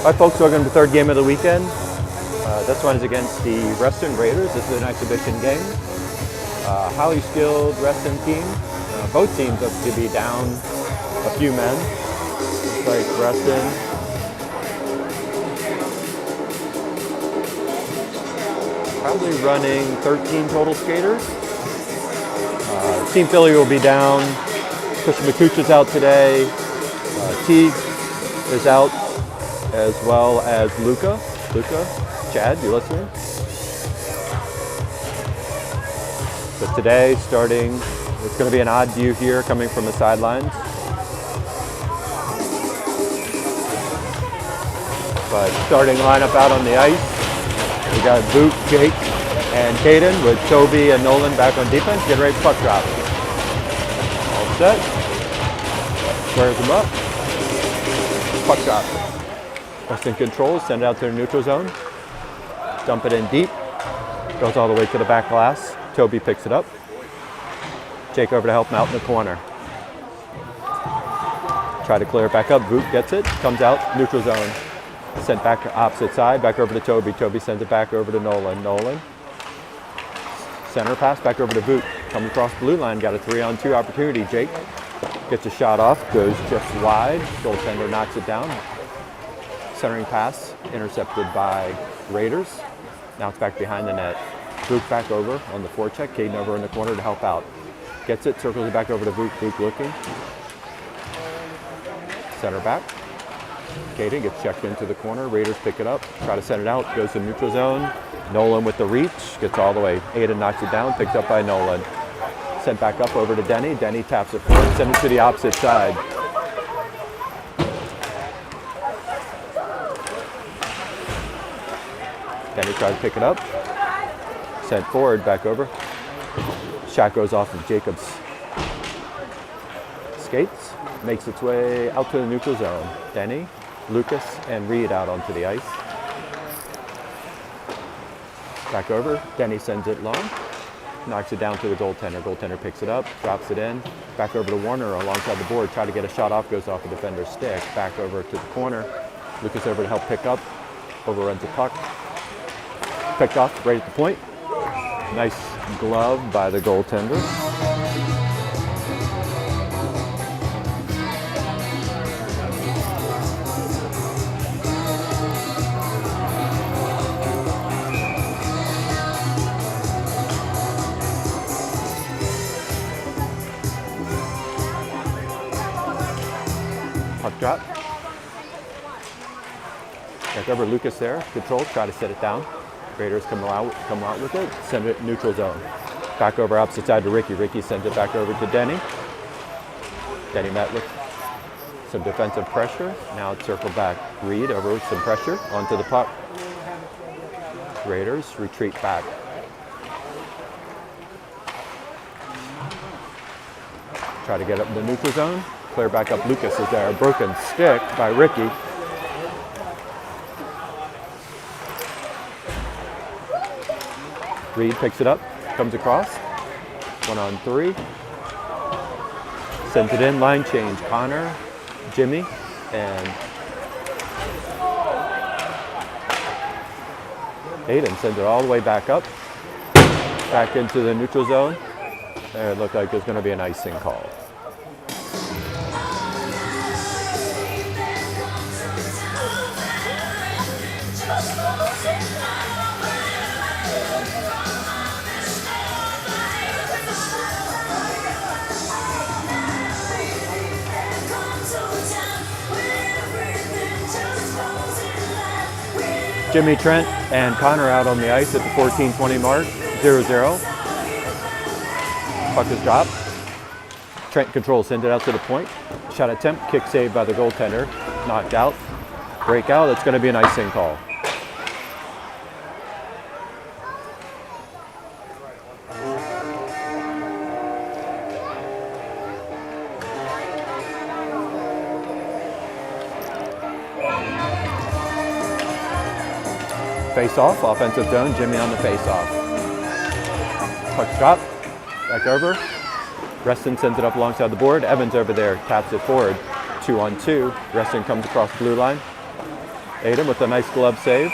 All right, folks, welcome to the third game of the weekend. This one is against the Restream Raiders. This is an exhibition game. Highly skilled Restream team. Both teams look to be down a few men. Looks like Restream probably running 13 total skaters. Team Philly will be down. Christian McCucci's out today. Teague is out, as well as Luca. Chad, you listening? So today, starting, it's going to be an odd view here coming from the sidelines. But starting lineup out on the ice, we got Boot, Jake, and Caden with Toby and Nolan back on defense, getting ready for puck drop. All set. Squares them up. Puck drop. Western control, send it out to the neutral zone. Dump it in deep. Goes all the way to the back glass. Toby picks it up. Jake over to help him out in the corner. Try to clear it back up. Boot gets it. Comes out, neutral zone. Sent back to opposite side, back over to Toby. Toby sends it back over to Nolan. Nolan. Center pass back over to Boot. Comes across the blue line, got a 3-on-2 opportunity. Jake gets a shot off, goes just wide. Goaltender knocks it down. Centering pass intercepted by Raiders. Now it's back behind the net. Boot back over on the forecheck. Caden over in the corner to help out. Gets it, circles it back over to Boot. Boot looking. Center back. Caden gets checked into the corner. Raiders pick it up. Try to send it out. Goes to neutral zone. Nolan with the reach. Gets all the way. Aiden knocks it down. Picked up by Nolan. Sent back up over to Denny. Denny taps it forward. Send it to the opposite side. Denny tries to pick it up. Sent forward. Back over. Shot goes off of Jacobs. Skates. Makes its way out to the neutral zone. Denny, Lucas, and Reed out onto the ice. Back over. Denny sends it long. knocks it down to the goaltender. Goaltender picks it up, drops it in, back over to Warner alongside the board. Try to get a shot off, goes off the defender's stick. Back over to the corner. Lucas over to help pick up. Overruns the puck. Picked off right at the point. Nice glove by the goaltender. Puck drop. Back over Lucas there. Control, try to set it down. Raiders come out with it. Send it neutral zone. Back over opposite side to Ricky. Ricky sends it back over to Denny. Denny met with some defensive pressure. Now it's circled back. Reed over with some pressure onto the puck. Raiders retreat back. Try to get up in the neutral zone. Clear back up. Lucas is there. A broken stick by Ricky. Reed picks it up, comes across. 1-on-3. Sends it in. Line change. Connor, Jimmy, and Aiden sends it all the way back up. Back into the neutral zone. And it looked like there's going to be an icing call. Jimmy, Trent, and Connor out on the ice at the 14:20 mark, 0-0. Puck is dropped. Trent controls, send it out to the point. Shot attempt, kick saved by the goaltender. Knocked out. Breakout, it's going to be an icing call. Face-off, offensive zone, Jimmy on the face-off. Puck's dropped, back over. Reston sends it up alongside the board. Evans over there, taps it forward. 2-on-2. Reston comes across the blue line. Aiden with a nice glove save.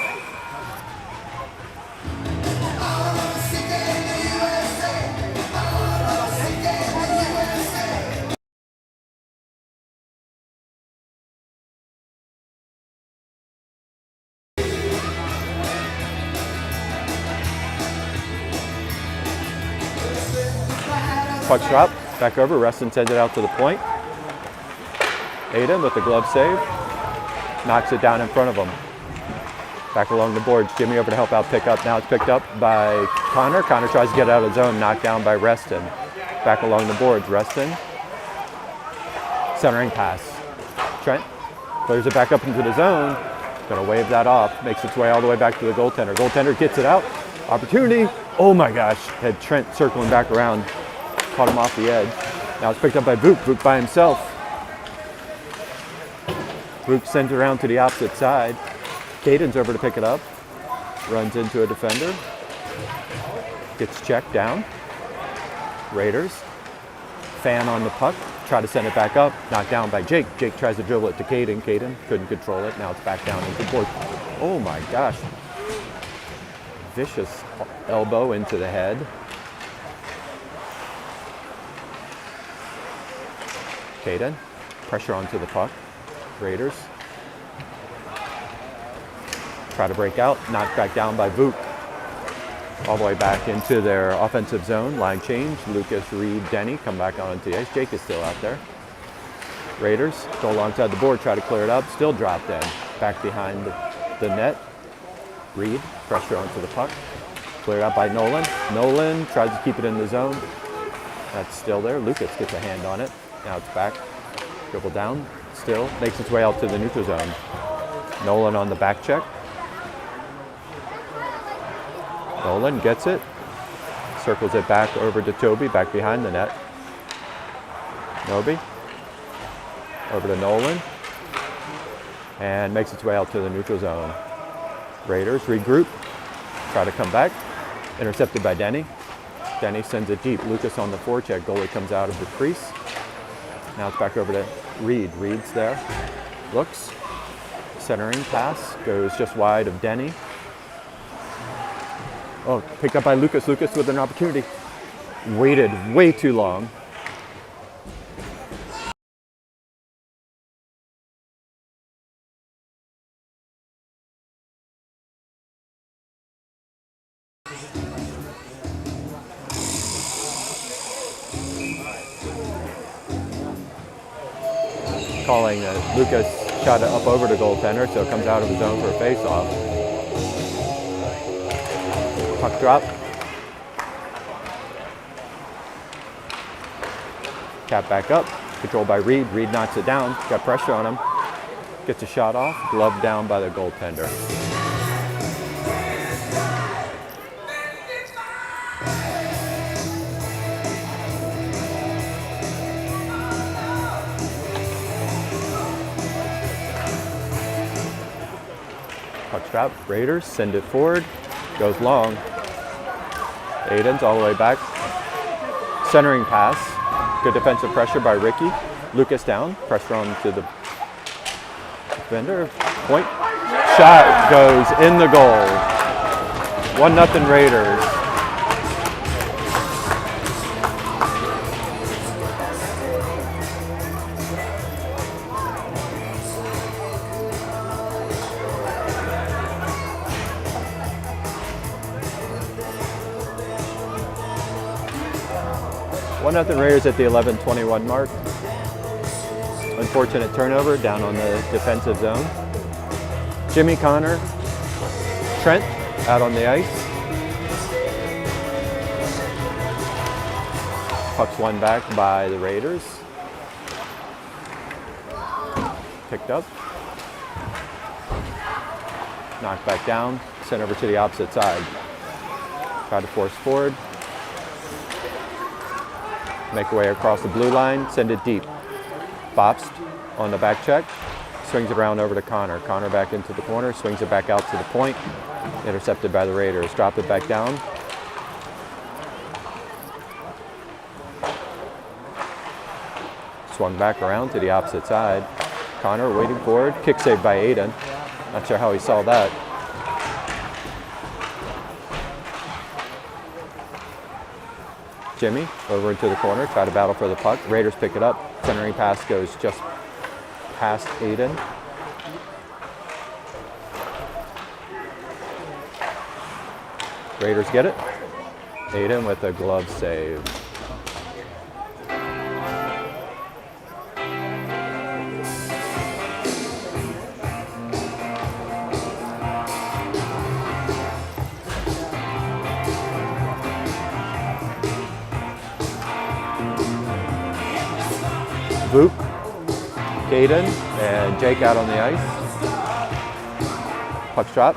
Puck's dropped, back over. Reston sends it out to the point. Aiden with the glove save. Knocks it down in front of him. Back along the boards. Jimmy over to help out pick up. Now it's picked up by Connor. Connor tries to get out of zone. Knocked down by Reston. Back along the boards. Reston. Centering pass. Trent clears it back up into the zone. Gonna wave that off. Makes its way all the way back to the goaltender. Goaltender gets it out. Opportunity. Oh my gosh. Had Trent circling back around. Caught him off the edge. Now it's picked up by Vuk. Vuk by himself. Vuk sends it around to the opposite side. Caden's over to pick it up. Runs into a defender. Gets checked down. Raiders. Fan on the puck. Try to send it back up. Knocked down by Jake. Jake tries to dribble it to Caden. Caden couldn't control it. Now it's back down into the board. Oh my gosh. Vicious elbow into the head. Caden, pressure onto the puck. Raiders try to break out, knocked back down by Vuk. All the way back into their offensive zone. Line change. Lucas, Reed, Denny come back onto the ice. Jake is still out there. Raiders go alongside the board, try to clear it up. Still dropped in. Back behind the net. Reed, pressure onto the puck. Cleared out by Nolan. Nolan tries to keep it in the zone. That's still there. Lucas gets a hand on it. Now it's back. Dribble down. Still makes its way out to the neutral zone. Nolan on the back check. Nolan gets it. Circles it back over to Toby, back behind the net. Noby. Over to Nolan. And makes its way out to the neutral zone. Raiders regroup. Try to come back. Intercepted by Denny. Denny sends it deep. Lucas on the forecheck. Goalie comes out of the crease. Now it's back over to Reed. Reed's there. Looks. Centering pass. Goes just wide of Denny. Oh, picked up by Lucas. Lucas with an opportunity. Waited way too long. Calling that Lucas shot it up over the goaltender, so it comes out of his zone for a face-off. Puck drop. Cap back up, controlled by Reed. Reed knocks it down, got pressure on him. Gets a shot off, glove down by the goaltender. Puck drop, Raiders send it forward, goes long. Aiden's all the way back. Centering pass, good defensive pressure by Ricky. Lucas down, pressure on to the defender. Point, shot goes in the goal. 1-0 Raiders. Nothing Raiders at the 11:21 mark. Unfortunate turnover down on the defensive zone. Jimmy, Connor, Trent out on the ice. Puck's won back by the Raiders. Picked up. Knocked back down. Sent over to the opposite side. Try to force forward. Make way across the blue line, send it deep. Bops on the back check, swings it around over to Connor. Connor back into the corner, swings it back out to the point. Intercepted by the Raiders. Drop it back down. Swung back around to the opposite side. Connor waiting forward, kick save by Aiden. Not sure how he saw that. Jimmy over into the corner, try to battle for the puck. Raiders pick it up. Centering pass goes just past Aiden. Raiders get it. Aiden with a glove save. Vuk, Caden, and Jake out on the ice. Puck drop,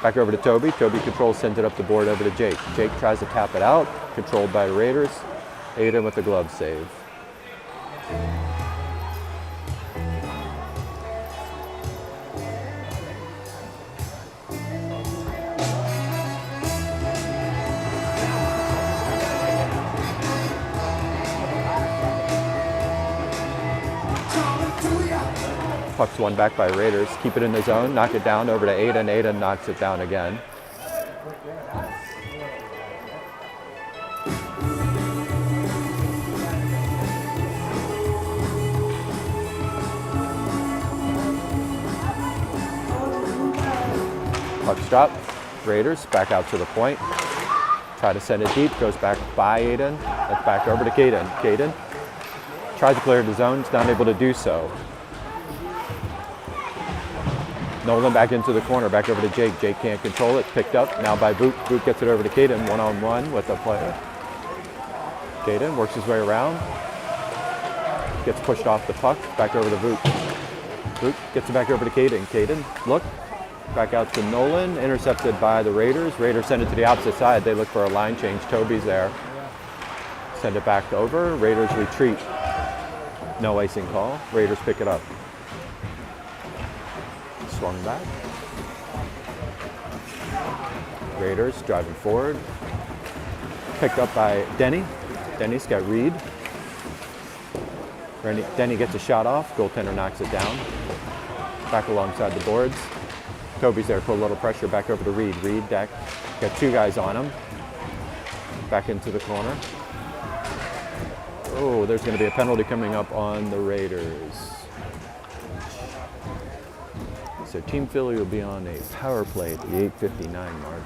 back over to Toby. Toby controls, sends it up the board over to Jake. Jake tries to tap it out, controlled by the Raiders. Aiden with the glove save. Puck's won back by Raiders. Keep it in the zone, knock it down over to Aiden. Aiden knocks it down again. Puck's dropped. Raiders back out to the point. Try to send it deep, goes back by Aiden. That's back over to Caden. Caden tries to clear the zone, is not able to do so. Nolan back into the corner, back over to Jake. Jake can't control it, picked up, now by Boot. Boot gets it over to Caden, one-on-one with a player. Caden works his way around, gets pushed off the puck, back over to Boot. Boot gets it back over to Caden. Caden, look, back out to Nolan, intercepted by the Raiders. Raiders send it to the opposite side. They look for a line change. Toby's there. Send it back over. Raiders retreat. No icing call. Raiders pick it up. Swung back. Raiders driving forward. picked up by Denny. Denny's got Reed. Denny gets a shot off. Goaltender knocks it down. Back alongside the boards. Toby's there, put a little pressure back over to Reed. Reed, got two guys on him. Back into the corner. Oh, there's going to be a penalty coming up on the Raiders. So Team Philly will be on a power play at the 8:59 mark.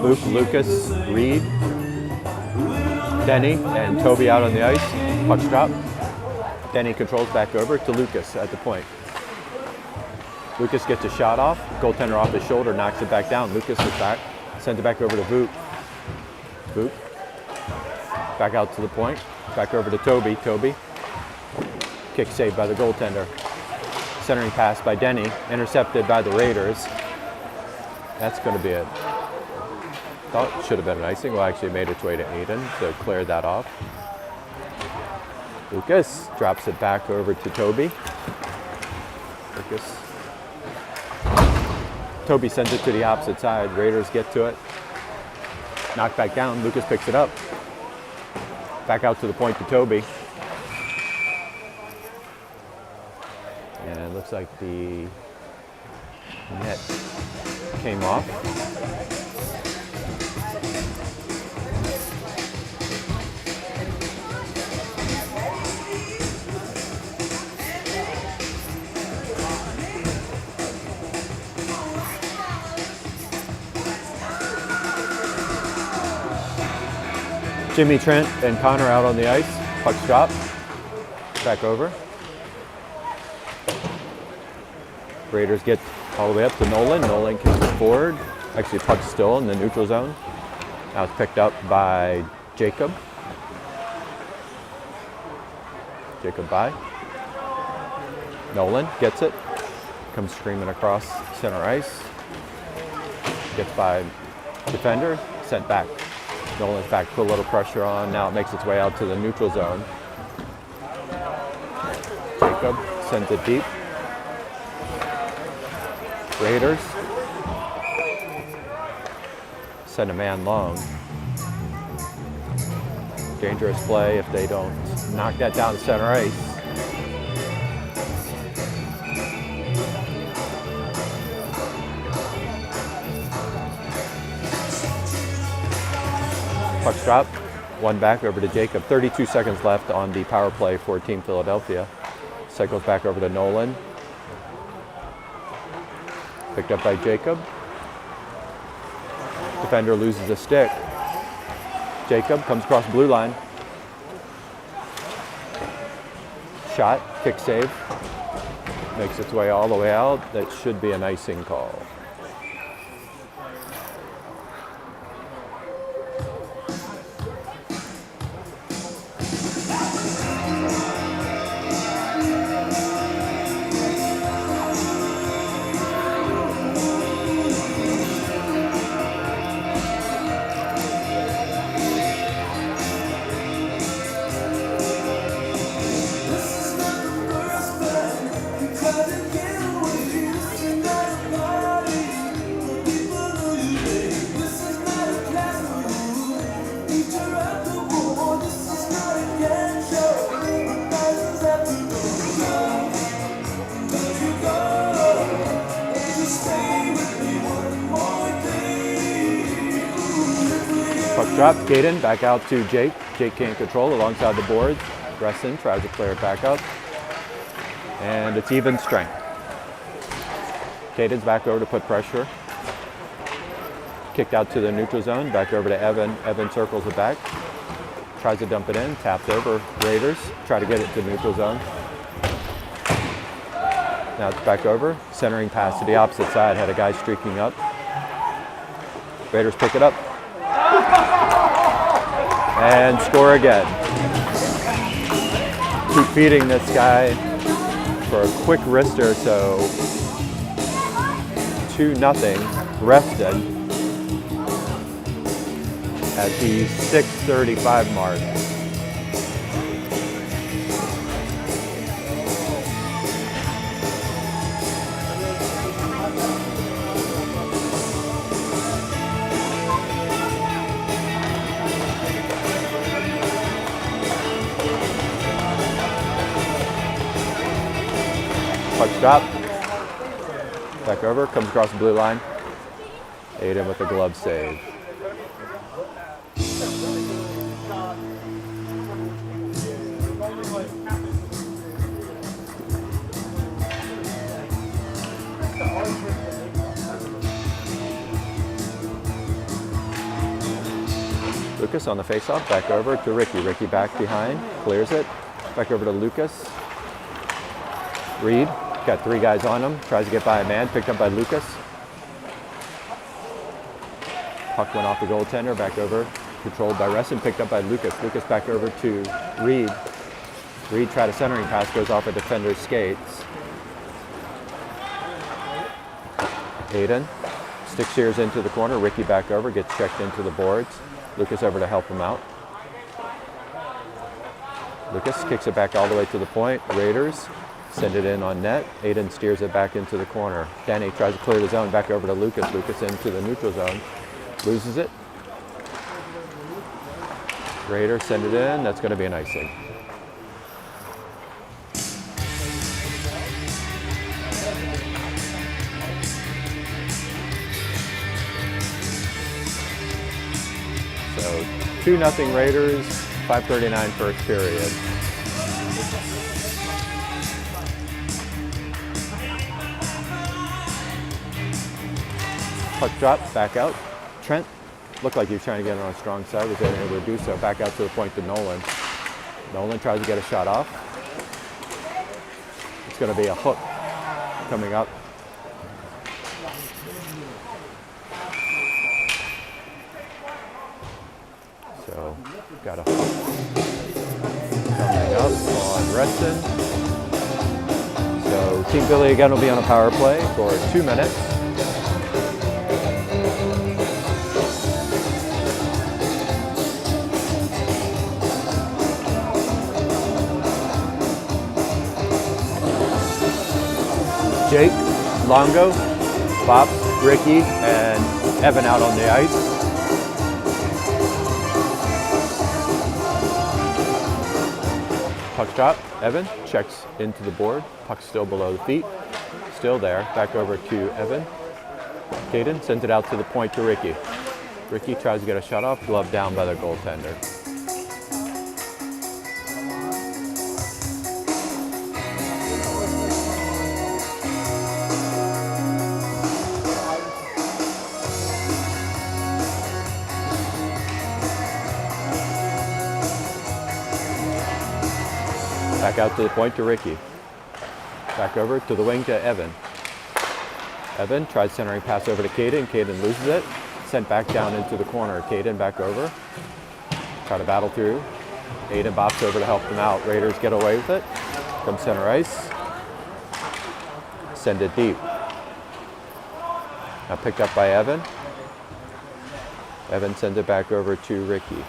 Luke, Lucas, Reed, Denny, and Toby out on the ice. Puck's drop. Denny controls back over to Lucas at the point. Lucas gets a shot off. Goaltender off his shoulder, knocks it back down. Lucas is back, sends it back over to Voot. Voot. Back out to the point. Back over to Toby. Toby. Kick saved by the goaltender. Centering pass by Denny, intercepted by the Raiders. That's going to be it. Thought it should have been an icing. Well, actually made its way to Aiden to clear that off. Lucas drops it back over to Toby. Lucas. Toby sends it to the opposite side. Raiders get to it. Knocked back down. Lucas picks it up. Back out to the point to Toby. And it looks like the net came off. Jimmy, Trent, and Connor out on the ice. Puck's dropped. Back over. Raiders get all the way up to Nolan. Nolan kicks it forward. Actually, puck's still in the neutral zone. Now it's picked up by Jacob. Jacob by. Nolan gets it. Comes screaming across center ice. Gets by defender. Sent back. Nolan's back, put a little pressure on. Now it makes its way out to the neutral zone. Jacob sends it deep. Raiders send a man long. Dangerous play if they don't knock that down center ice. Puck's dropped. One back over to Jacob. 32 seconds left on the power play for Team Philadelphia. Cycles back over to Nolan. Picked up by Jacob. Defender loses a stick. Jacob comes across blue line. Shot, kick save. Makes its way all the way out. That should be an icing call. Puck dropped. Caden back out to Jake. Jake can't control alongside the boards. Bresson tries to clear it back up. And it's even strength. Caden's back over to put pressure. Kicked out to the neutral zone. Back over to Evan. Evan circles it back. Tries to dump it in. Tapped over. Raiders try to get it to the neutral zone. Now it's back over. Centering pass to the opposite side. Had a guy streaking up. Raiders pick it up. And score again. Keep feeding this guy for a quick wrister, so 2-0 Reston. at the 6:35 mark. Puck stop. Back over, comes across the blue line. Aiden with a glove save. Lucas on the faceoff, back over to Ricky. Ricky back behind, clears it. Back over to Lucas. Reed, got 3 guys on him, tries to get by a man, picked up by Lucas. Puck went off the goaltender, back over, controlled by Reston, picked up by Lucas. Lucas back over to Reed. Reed tried a centering pass, goes off a defender's skates. Aiden, stick shears into the corner, Ricky back over, gets checked into the boards. Lucas over to help him out. Lucas kicks it back all the way to the point. Raiders send it in on net. Aiden steers it back into the corner. Danny tries to clear the zone, back over to Lucas. Lucas into the neutral zone. Loses it. Raiders send it in. That's going to be an icing. So 2-0 Raiders, 5:39 first period. Puck drop, back out. Trent looked like he was trying to get it on a strong side, was able to do so. Back out to the point to Nolan. Nolan tries to get a shot off. It's going to be a hook coming up. So, got a hook coming up on Reston. So, Team Philly again will be on a power play for 2 minutes. Jake, Longo, Bob, Ricky, and Evan out on the ice. Puck drop, Evan checks into the board. Puck still below the feet, still there. Back over to Evan. Caden sends it out to the point to Ricky. Ricky tries to get a shot off, glove down by the goaltender. Back out to the point to Ricky. Back over to the wing to Evan. Evan tries centering pass over to Caden. Caden loses it. Sent back down into the corner. Caden back over. Try to battle through. Aiden bops over to help them out. Raiders get away with it. From center ice. Send it deep. Now picked up by Evan. Evan sends it back over to Ricky.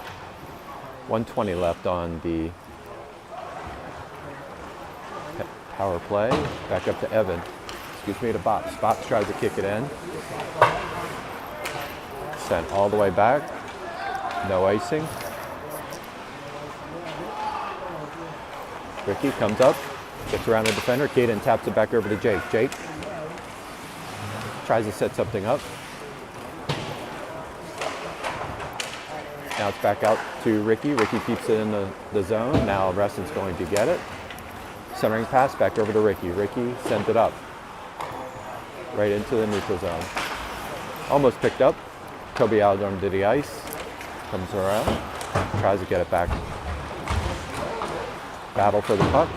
1:20 left on the power play. Back up to Evan. Excuse me, to Bops. Bops tries to kick it in. Sent all the way back. No icing. Ricky comes up, gets around the defender. Caden taps it back over to Jake. Jake tries to set something up. Now it's back out to Ricky. Ricky keeps it in the zone. Now Reston's going to get it. Centering pass back over to Ricky. Ricky sends it up. Right into the neutral zone. Almost picked up. Toby out onto the ice. Comes around. Tries to get it back. Battle for the puck.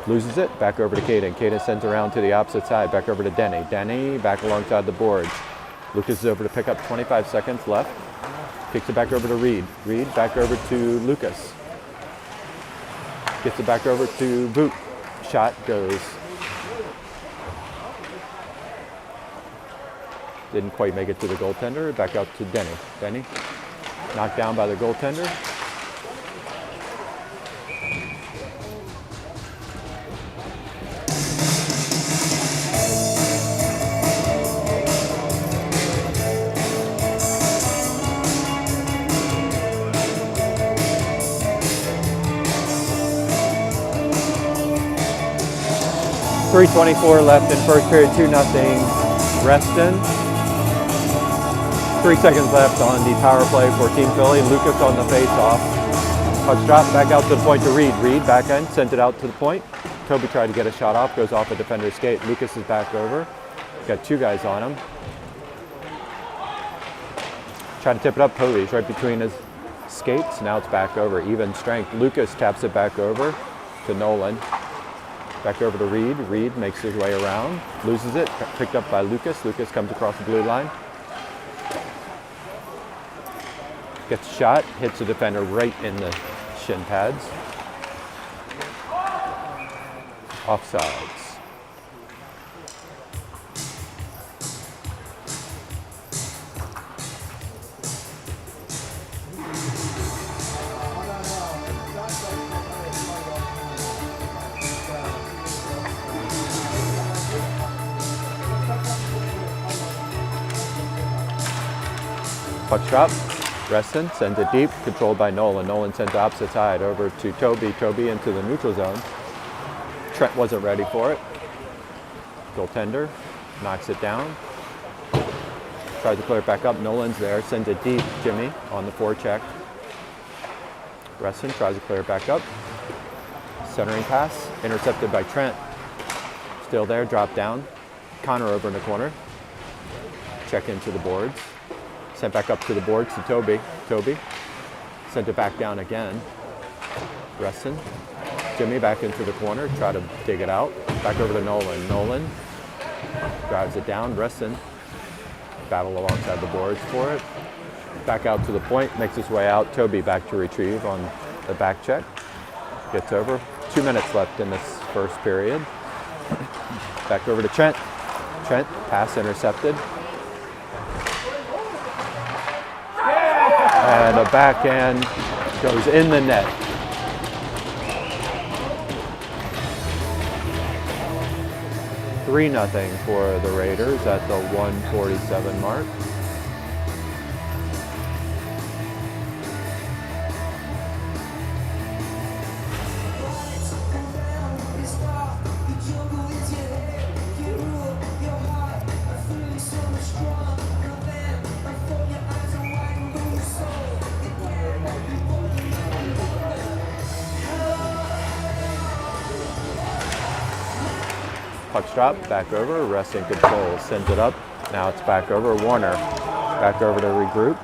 Loses it. Back over to Caden. Caden sends around to the opposite side. Back over to Denny. Denny back alongside the boards. Lucas is over to pick up 25 seconds left. Kicks it back over to Reed. Reed back over to Lucas. Gets it back over to Boot. Shot goes. Didn't quite make it to the goaltender. Back out to Denny. Denny Knocked down by the goaltender. .324 left in first period, 2-0 Reston. 3 seconds left on the power play for Team Philly. Lucas on the face-off. Puck drop back out to the point to Reed. Reed back end, sent it out to the point. Toby tried to get a shot off, goes off a defender's skate. Lucas is back over. Got 2 guys on him. Try to tip it up. Toby's right between his skates. Now it's back over. Even strength. Lucas taps it back over to Nolan. Back over to Reed. Reed makes his way around, loses it, picked up by Lucas. Lucas comes across the blue line. Gets shot, hits the defender right in the shin pads. Offsides. Puck drop. Reston sends it deep, controlled by Nolan. Nolan sends the opposite side over to Toby. Toby into the neutral zone. Trent wasn't ready for it. Goaltender knocks it down. Tries to clear it back up. Nolan's there, sends it deep. Jimmy on the forecheck. Reston tries to clear it back up. Centering pass, intercepted by Trent. Still there, drop down. Connor over in the corner. Check into the boards. Sent back up to the boards to Toby. Toby sent it back down again. Reston. Jimmy back into the corner. Try to dig it out. Back over to Nolan. Nolan drives it down. Reston battle alongside the boards for it. Back out to the point. Makes his way out. Toby back to retrieve on the back check. Gets over. 2 minutes left in this first period. Back over to Trent. Trent, pass intercepted. And a backhand goes in the net. $3-0 for the Raiders at the 1:47 mark. Puck's dropped, back over, Reston control, sends it up, now it's back over, Warner, back over to regroup.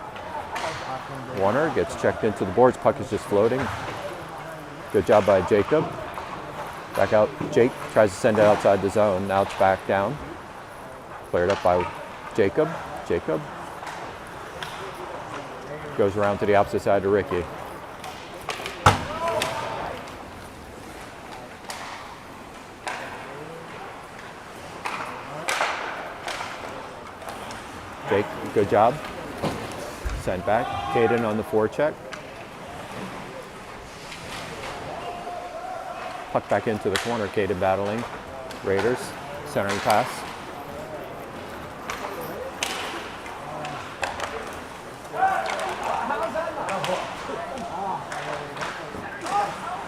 Warner gets checked into the boards, puck is just floating. Good job by Jacob. Back out, Jake tries to send it outside the zone, now it's back down. Cleared up by Jacob. Jacob goes around to the opposite side to Ricky. Jake, good job. Sent back. Caden on the forecheck. Puck back into the corner. Caden battling. Raiders. Centering pass.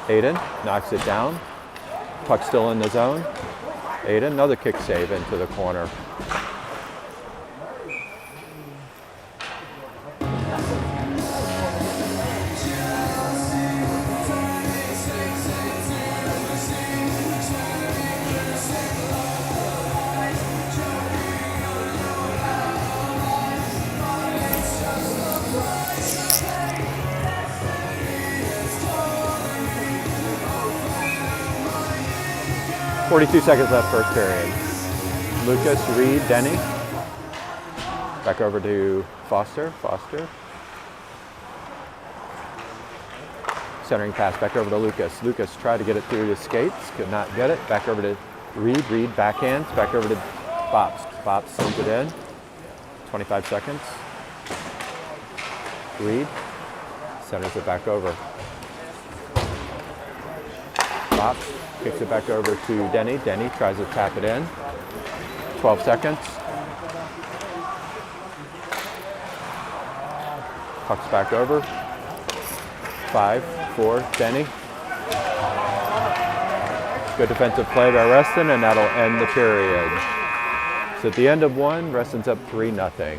Aiden knocks it down. Puck still in the zone. Aiden, another kick save into the corner. .42 seconds left first period. Lucas, Reed, Denny. Back over to Foster. Foster. Centering pass back over to Lucas. Lucas tried to get it through the skates, could not get it. Back over to Reed. Reed backhands. Back over to Bops. Bops sends it in. 25 seconds. Reed centers it back over. Box, kicks it back over to Denny. Denny tries to tap it in. 12 seconds. Puck's back over. 5, 4, Denny. Good defensive play by Reston, and that'll end the period. So at the end of one, Reston's up 3-0.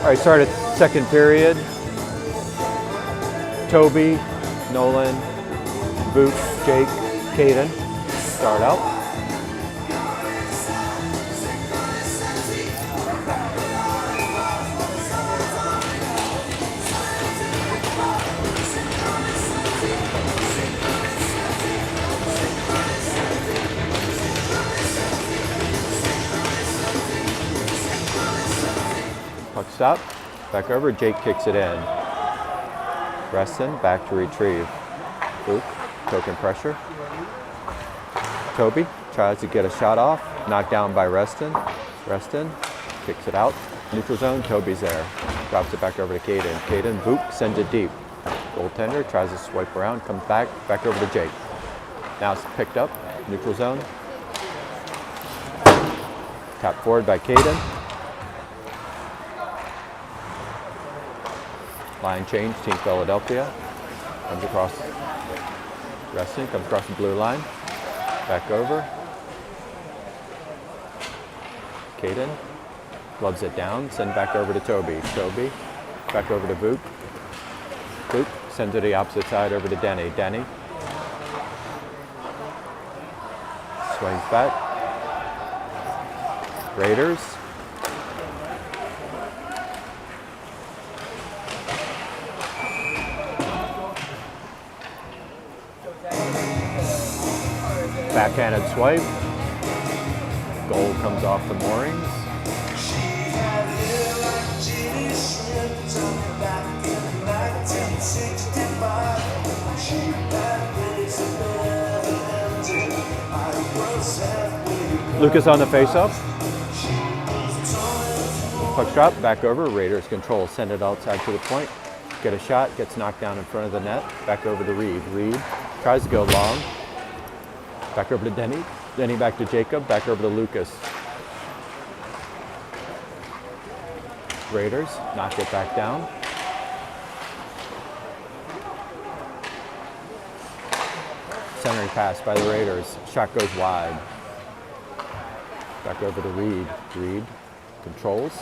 All right, start at second period. Toby, Nolan, Boot, Jake, Caden start out. Puck stop, back over, Jake kicks it in. Reston, back to retrieve. Boop, token pressure. Toby tries to get a shot off, knocked down by Reston. Reston kicks it out. Neutral zone, Toby's there. Drops it back over to Caden. Caden, boop, sends it deep. Goaltender tries to swipe around, comes back over to Jake. Now it's picked up, neutral zone. Tap forward by Caden. Line change, Team Philadelphia. Comes across, Reston, comes across the blue line. Back over. Caden gloves it down, send back over to Toby. Toby, back over to Boot. Boot, send to the opposite side over to Denny. Denny swings back. Raiders. Backhanded swipe. Goal comes off the moorings. Lucas on the faceoff. Puck drop, back over. Raiders control. Send it outside to the point. Get a shot. Gets knocked down in front of the net. Back over to Reed. Reed tries to go long. Back over to Denny. Denny back to Jacob. Back over to Lucas. Raiders knock it back down. Centering pass by the Raiders. Shot goes wide. Back over to Reed. Reed controls.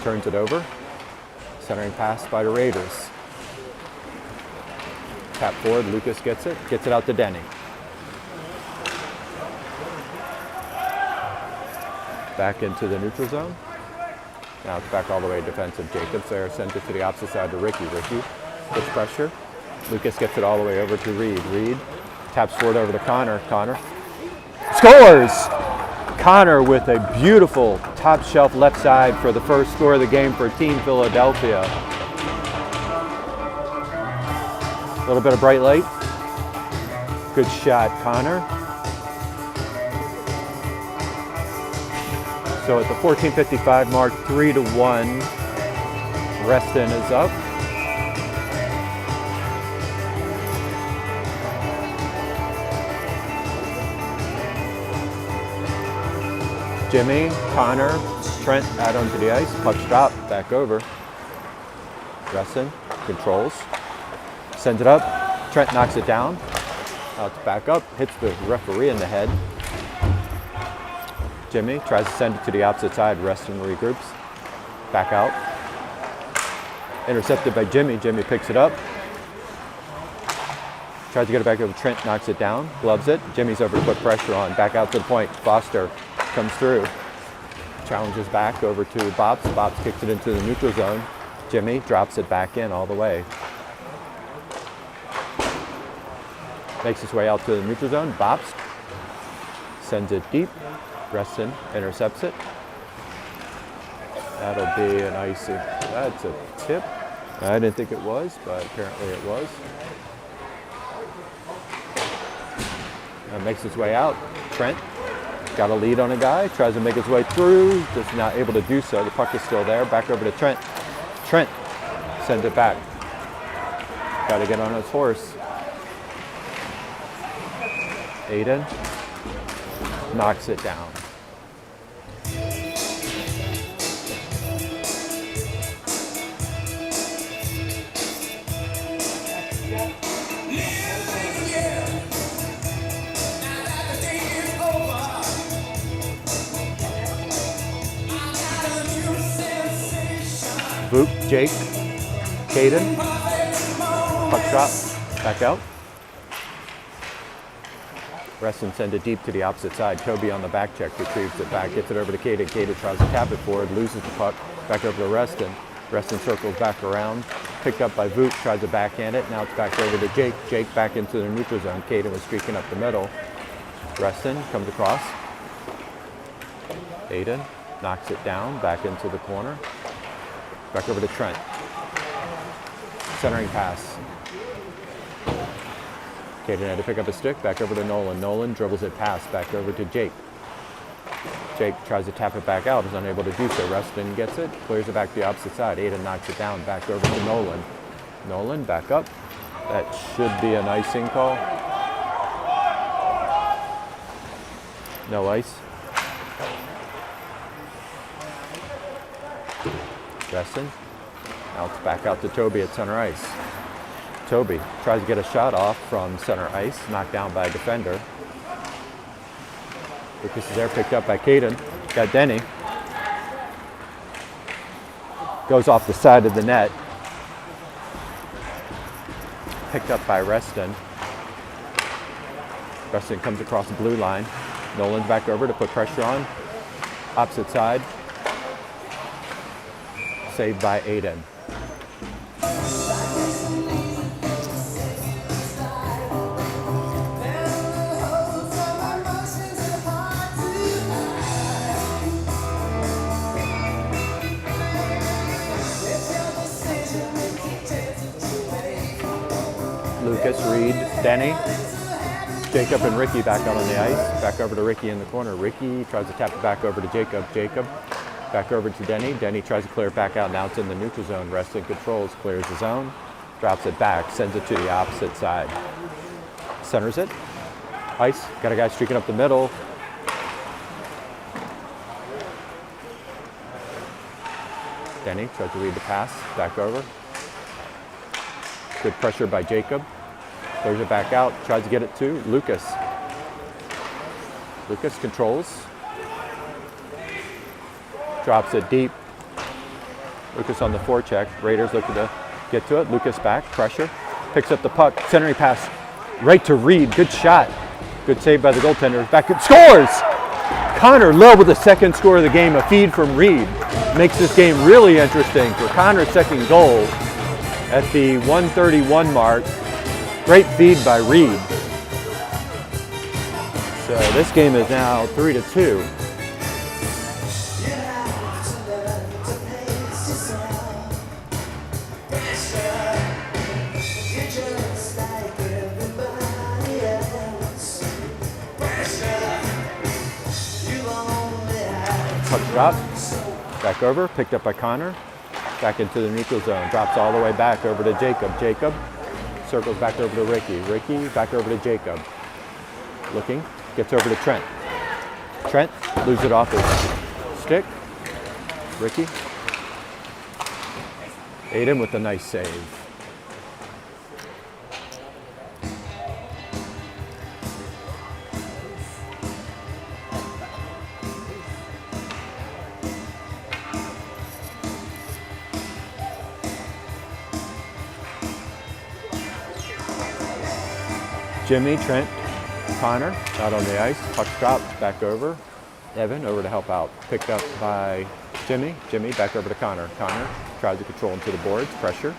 Turns it over. Centering pass by the Raiders. Tap forward, Lucas gets it out to Denny. Back into the neutral zone. Now it's back all the way defensive. Jacobs there, sends it to the opposite side to Ricky. Ricky puts pressure. Lucas gets it all the way over to Reed. Reed taps forward over to Connor. Connor scores! Connor with a beautiful top shelf left side for the first score of the game for Team Philadelphia. A little bit of bright light. Good shot, Connor. So at the 14:55 mark, 3-1. Reston is up. Jimmy, Connor, Trent out onto the ice. Puck drop, back over. Reston controls. Sends it up. Trent knocks it down. Now it's back up. Hits the referee in the head. Jimmy tries to send it to the opposite side. Reston regroups. Back out. Intercepted by Jimmy. Jimmy picks it up. Tries to get it back over. Trent knocks it down. Gloves it. Jimmy's over to put pressure on. Back out to the point. Foster comes through. Challenges back over to Bops. Bops kicks it into the neutral zone. Jimmy drops it back in all the way. Makes his way out to the neutral zone. Bops sends it deep. Reston intercepts it. That'll be an icing. That's a tip. I didn't think it was, but apparently it was. Makes his way out. Trent got a lead on a guy. Tries to make his way through. Just not able to do so. The puck is still there. Back over to Trent. Trent sends it back. Got to get on his horse. Aiden knocks it down. Boop, Jake, Caden, puck drop, back out. Reston sends it deep to the opposite side. Toby on the back check, retrieves it back, gets it over to Caden. Caden tries to tap it forward, loses the puck, back over to Reston. Reston circles back around, picked up by Voot, tries to backhand it. Now it's back over to Jake. Jake back into the neutral zone. Caden was streaking up the middle. Reston comes across. Aiden knocks it down, back into the corner. Back over to Trent. Centering pass. Caden had to pick up a stick, back over to Nolan. Nolan dribbles it past, back over to Jake. Jake tries to tap it back out, is unable to do so. Reston gets it, clears it back to the opposite side. Aiden knocks it down, back over to Nolan. Nolan back up. That should be an icing call. No ice. Reston. Now it's back out to Toby at center ice. Toby tries to get a shot off from center ice, knocked down by a defender. Lucas is there, picked up by Caden. Got Denny. Goes off the side of the net. Picked up by Reston. Reston comes across the blue line. Nolan's back over to put pressure on. Opposite side. Saved by Aiden. Lucas, Reed, Denny, Jacob and Ricky back out on the ice. Back over to Ricky in the corner. Ricky tries to tap it back over to Jacob. Jacob back over to Denny. Denny tries to clear it back out. Now it's in the neutral zone. Reston controls, clears the zone, drops it back, sends it to the opposite side. Centers it. Ice. Got a guy streaking up the middle. Denny tries to read the pass. Back over. Good pressure by Jacob. Clears it back out, tries to get it to Lucas. Lucas controls. Drops it deep. Lucas on the forecheck. Raiders looking to get to it. Lucas back, pressure. Picks up the puck, centering pass right to Reed. Good shot. Good save by the goaltender. Back and scores! Connor Lowe with the second score of the game, a feed from Reed. Makes this game really interesting for Connor's second goal at the 1:31 mark. Great feed by Reed. So this game is now 3-2. Puck drop, back over, picked up by Connor, back into the neutral zone, drops all the way back over to Jacob. Jacob circles back over to Ricky. Ricky back over to Jacob. Looking, gets over to Trent. Trent loses it off his stick. Ricky. Aiden with a nice save. Jimmy, Trent, Connor out on the ice. Puck drop, back over. Evan over to help out. Picked up by Jimmy. Jimmy back over to Connor. Connor tries to control him to the boards. Pressure.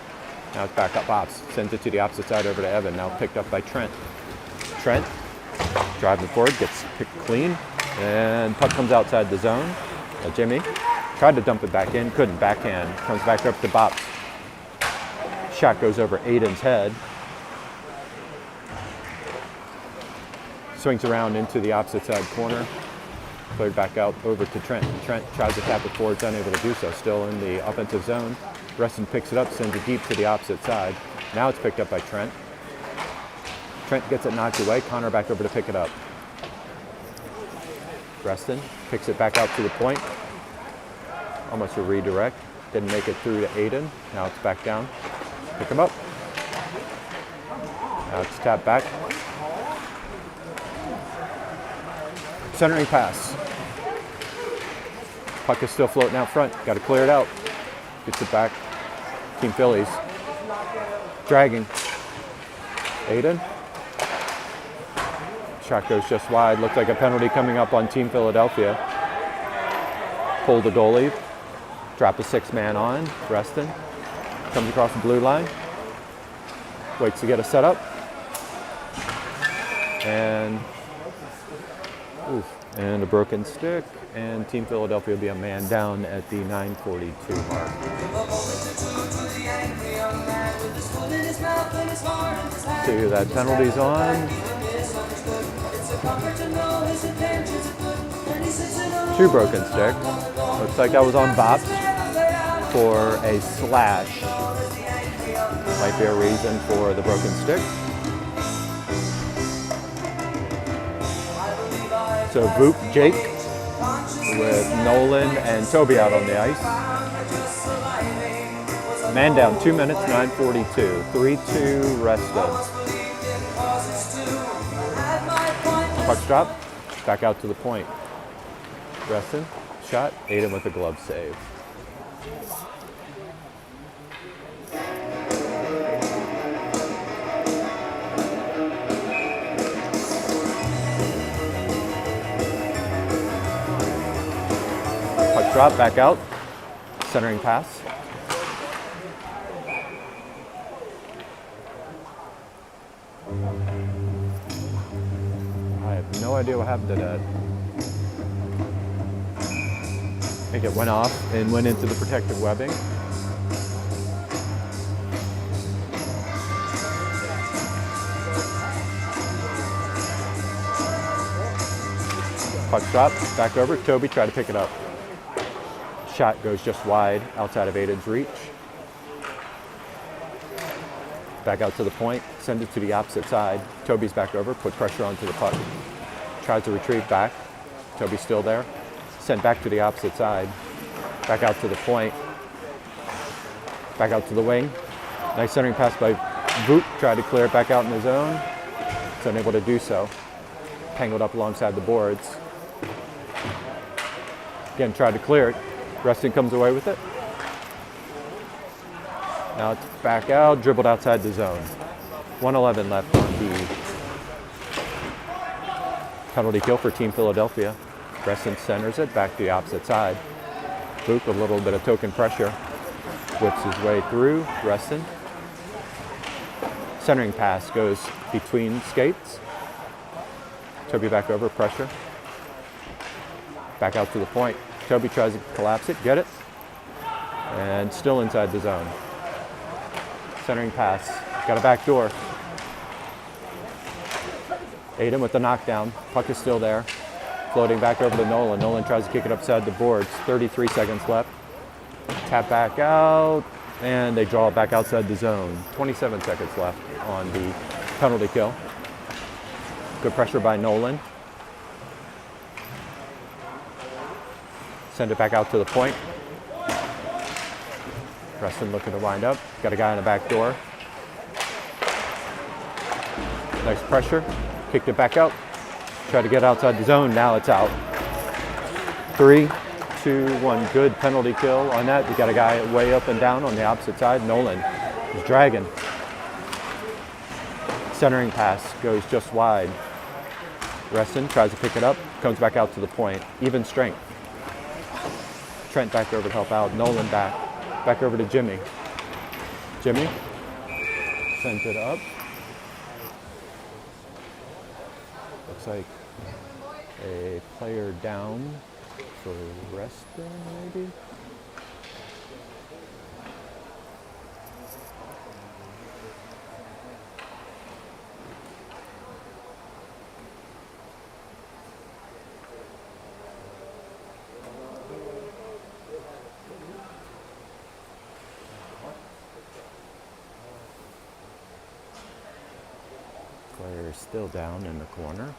Now it's back up Ops. Sends it to the opposite side over to Evan. Now picked up by Trent. Trent driving forward, gets picked clean. And puck comes outside the zone. Jimmy tried to dump it back in. Couldn't. Backhand. Comes back up to Bops. Shot goes over Aiden's head. Swings around into the opposite side corner. Cleared back out over to Trent. Trent tries to tap it forward, unable to do so. Still in the offensive zone. Reston picks it up, sends it deep to the opposite side. Now it's picked up by Trent. Trent gets it knocked away. Connor back over to pick it up. Reston picks it back out to the point. Almost a redirect. Didn't make it through to Aiden. Now it's back down. Pick him up. Now it's tapped back. Centering pass. Puck is still floating out front. Got to clear it out. Gets it back. Team Phillies. Dragging. Aiden. Shot goes just wide. Looks like a penalty coming up on Team Philadelphia. Pull the goalie. Drop a six-man on. Reston. Comes across the blue line. Waits to get a setup. And a broken stick, and Team Philadelphia will be a man down at the 9:42 mark. See that penalty's on. 2 broken sticks. Looks like that was on Bops for a slash. Might be a reason for the broken stick. So Voop, Jake, with Nolan and Toby out on the ice. Man down, 2 minutes, 9:42. 3-2 Reston. Puck drop, back out to the point. Reston, shot, Aiden with a glove save. Drop, back out, centering pass. I have no idea what happened to that. I think it went off and went into the protective webbing. Puck drop, back over, Toby tried to pick it up. Shot goes just wide, outside of Aiden's reach. Back out to the point, send it to the opposite side. Toby's back over, put pressure onto the puck. Tries to retrieve back. Toby's still there. Sent back to the opposite side. Back out to the point. Back out to the wing. Nice centering pass by Voot tried to clear it back out in the zone. It's unable to do so. Tangled up alongside the boards. Again, tried to clear it. Reston comes away with it. Now it's back out, dribbled outside the zone. 1:11 left on the penalty kill for Team Philadelphia. Reston centers it back to the opposite side. Luke, a little bit of token pressure. Whips his way through. Reston. Centering pass goes between skates. Toby back over, pressure. Back out to the point. Toby tries to collapse it, get it. And still inside the zone. Centering pass. Got a back door. Aiden with the knockdown. Puck is still there. Floating back over to Nolan. Nolan tries to kick it upside the boards. 33 seconds left. Tap back out. And they draw it back outside the zone. 27 seconds left on the penalty kill. Good pressure by Nolan. Send it back out to the point. Preston looking to wind up. Got a guy on the back door. Nice pressure. Kicked it back out. Try to get outside the zone. Now it's out. 3, 2, 1. Good penalty kill on that. You got a guy way up and down on the opposite side. Nolan is dragging. Centering pass goes just wide. Reston tries to pick it up. Comes back out to the point. Even strength. Trent back over to help out. Nolan back. Back over to Jimmy. Jimmy sends it up. Looks like a player down for Reston, maybe? Player is still down in the corner.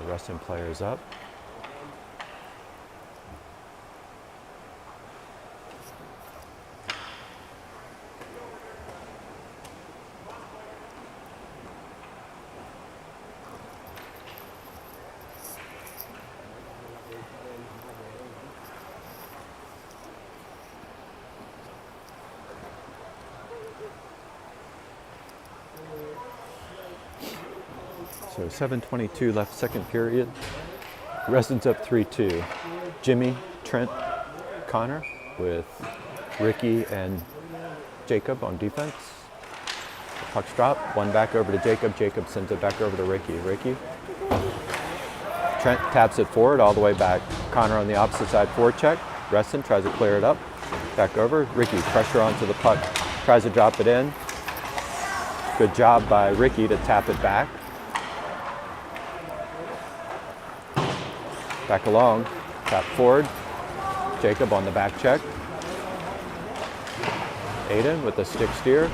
Reston players up. So 7:22 left, second period. Reston's up 3-2. Jimmy, Trent, Connor with Ricky and Jacob on defense. The puck's dropped. One back over to Jacob. Jacob sends it back over to Ricky. Ricky. Trent taps it forward all the way back. Connor on the opposite side forecheck. Reston tries to clear it up. Back over. Ricky, pressure onto the puck. Tries to drop it in. Good job by Ricky to tap it back. Back along, tap forward. Jacob on the back check. Aiden with the stick steer.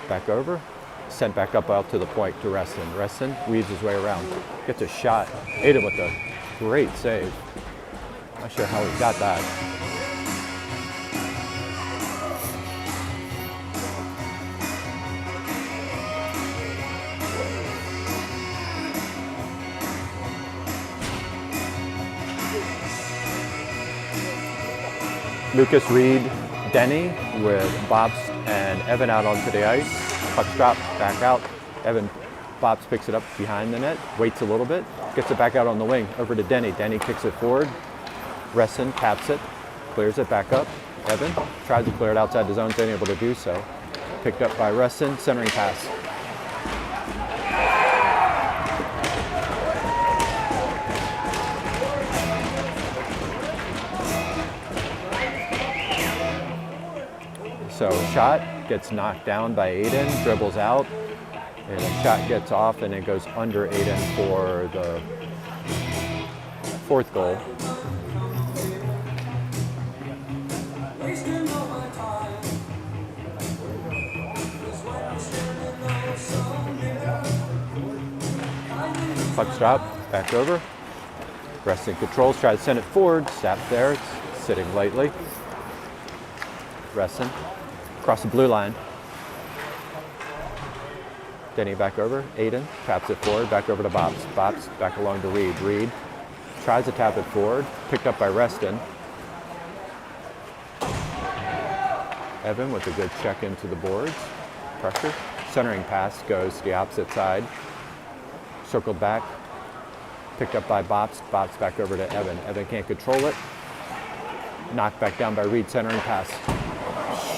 Back over. Sent back up out to the point to Reston. Reston weaves his way around. Gets a shot. Aiden with a great save. Not sure how he got that. Lucas, Reed, Denny with Bobs and Evan out onto the ice. Puck's dropped, back out. Evan Bobs picks it up behind the net, waits a little bit, gets it back out on the wing, over to Denny. Denny kicks it forward. Resson taps it, clears it back up. Evan tries to clear it outside the zone, is unable to do so. Picked up by Resson, centering pass. So shot gets knocked down by Aiden, dribbles out, and a shot gets off and it goes under Aiden for the fourth goal. Puck's dropped, back over. Reston controls, tries to send it forward, snapped there, it's sitting lightly. Reston. Across the blue line. Denny back over. Aiden taps it forward. Back over to Bobs. Bobs back along to Reed. Reed tries to tap it forward. Picked up by Reston. Evan with a good check into the boards. Pressure. Centering pass goes to the opposite side. Circled back. Picked up by Bobs. Bobs back over to Evan. Evan can't control it. Knocked back down by Reed. Centering pass.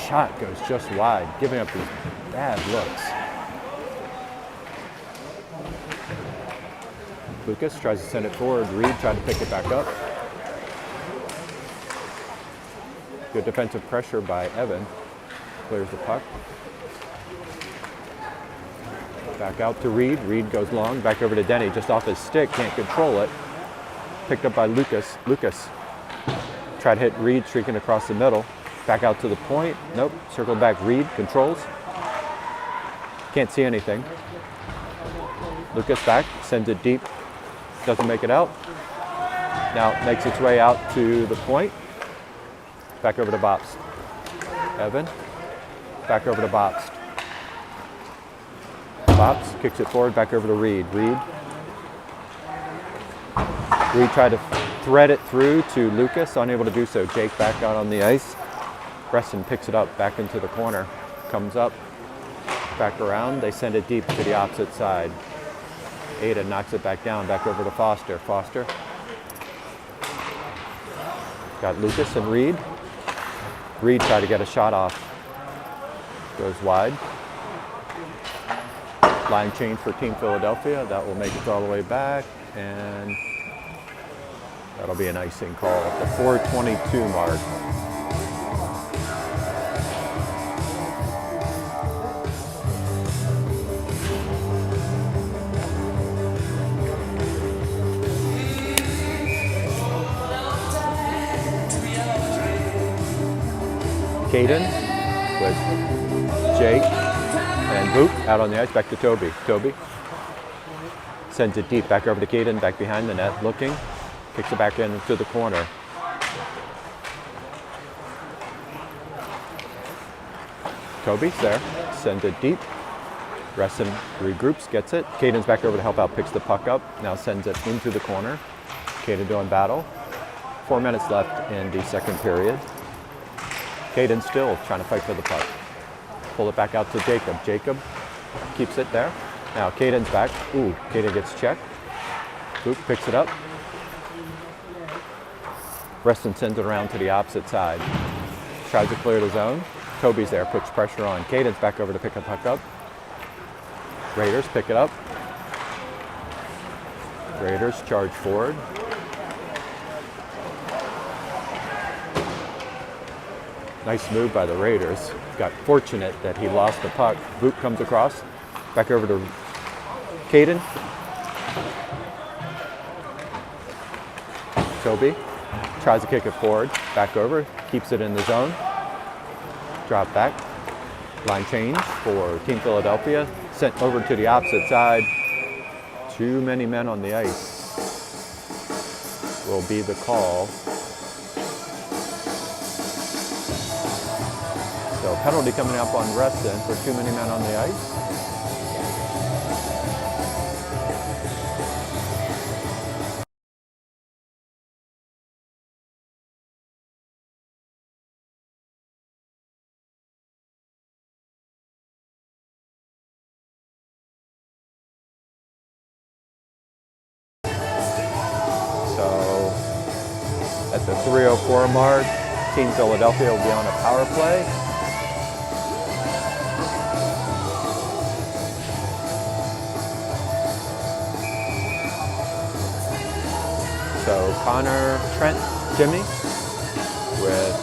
Shot goes just wide, giving up these bad looks. Lucas tries to send it forward. Reed tried to pick it back up. Good defensive pressure by Evan. Clears the puck. Back out to Reed. Reed goes long. Back over to Denny. Just off his stick. Can't control it. Picked up by Lucas. Lucas tried to hit Reed, streaking across the middle. Back out to the point. Nope. Circled back. Reed controls. Can't see anything. Lucas back. Sends it deep. Doesn't make it out. Now makes its way out to the point. Back over to Bobs. Evan. Back over to Bobs. Bobs kicks it forward. Back over to Reed. Reed. Reed tried to thread it through to Lucas. Unable to do so. Jake back out on the ice. Reston picks it up back into the corner, comes up, back around. They send it deep to the opposite side. Aiden knocks it back down, back over to Foster. Foster. Got Lucas and Reed. Reed tried to get a shot off. Goes wide. Line change for Team Philadelphia. That will make it all the way back, and that'll be an icing call at the 4:22 mark. Caden with Jake and Boop out on the ice, back to Toby. Toby sends it deep, back over to Caden, back behind the net, looking, kicks it back into the corner. Toby's there, sends it deep. Reston regroups, gets it. Caden's back over to help out, picks the puck up, now sends it into the corner. Caden doing battle. 4 minutes left in the second period. Caden still trying to fight for the puck. Pull it back out to Jacob. Jacob keeps it there. Now Caden's back. Ooh, Caden gets checked. Boop picks it up. Reston sends it around to the opposite side. Tries to clear the zone. Toby's there, puts pressure on. Caden's back over to pick the puck up. Raiders pick it up. Raiders charge forward. Nice move by the Raiders. Got fortunate that he lost the puck. Boop comes across. Back over to Caden. Toby tries to kick it forward. Back over. Keeps it in the zone. Drop back. Line change for Team Philadelphia. Sent over to the opposite side. Too many men on the ice will be the call. So penalty coming up on Reston for too many men on the ice. So at the 3:04 mark, Team Philadelphia will be on a power play. So Connor, Trent, Jimmy with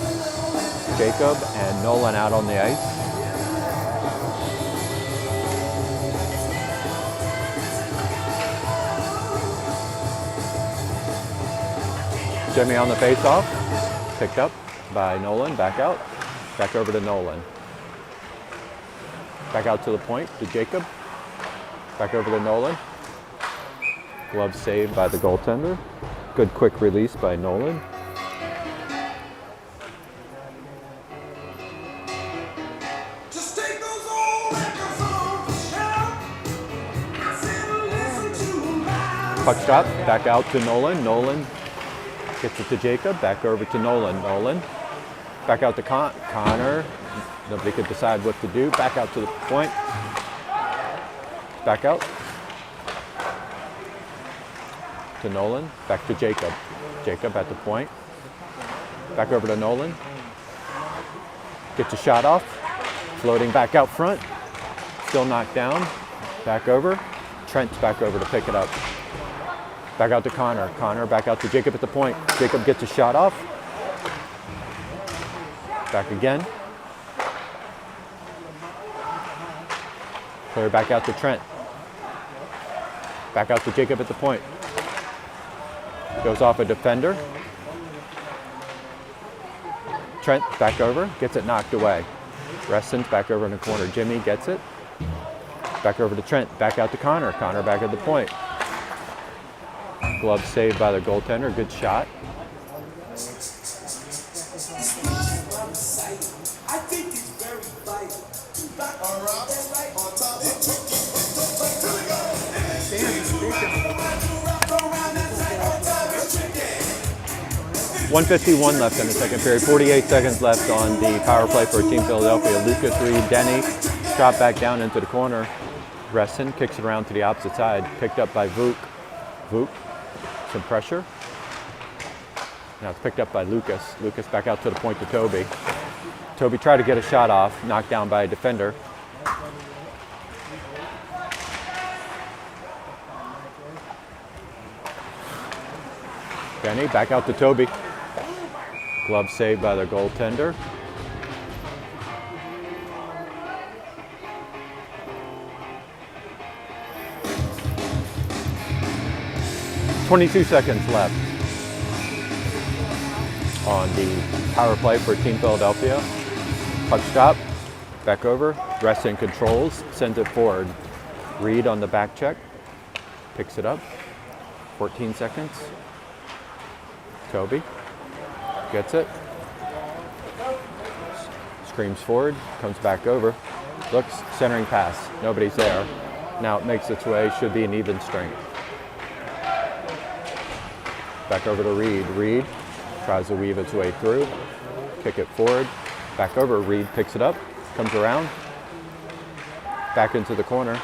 Jacob and Nolan out on the ice. Jimmy on the face-off, picked up by Nolan, back out, back over to Nolan. Back out to the point to Jacob, back over to Nolan. Glove saved by the goaltender. Good quick release by Nolan. Puck shot, back out to Nolan. Nolan gets it to Jacob, back over to Nolan. Nolan, back out to Connor. Nobody could decide what to do. Back out to the point. Back out to Nolan, back to Jacob. Jacob at the point. Back over to Nolan. Gets a shot off. Floating back out front. Still knocked down. Back over. Trent's back over to pick it up. Back out to Connor. Connor back out to Jacob at the point. Jacob gets a shot off. Back again. Player back out to Trent. Back out to Jacob at the point. Goes off a defender. Trent back over, gets it knocked away. Reston's back over in the corner. Jimmy gets it. Back over to Trent, back out to Connor. Connor back at the point. Glove saved by the goaltender, good shot. .151 left in the second period. 48 seconds left on the power play for Team Philadelphia. Lucas, Reed, Denny drop back down into the corner. Reston kicks it around to the opposite side. Picked up by Vuk. Vuk, some pressure. Now it's picked up by Lucas. Lucas back out to the point to Toby. Toby tried to get a shot off, knocked down by a defender. Denny back out to Toby. Glove saved by the goaltender. .22 seconds left on the power play for Team Philadelphia. Puck stop, back over. Reston controls, sends it forward. Reed on the back check, picks it up. 14 seconds. Toby gets it, screams forward, comes back over, looks, centering pass, nobody's there. Now it makes its way, should be an even strength. Back over to Reed. Reed tries to weave its way through, kick it forward, back over, Reed picks it up, comes around, back into the corner.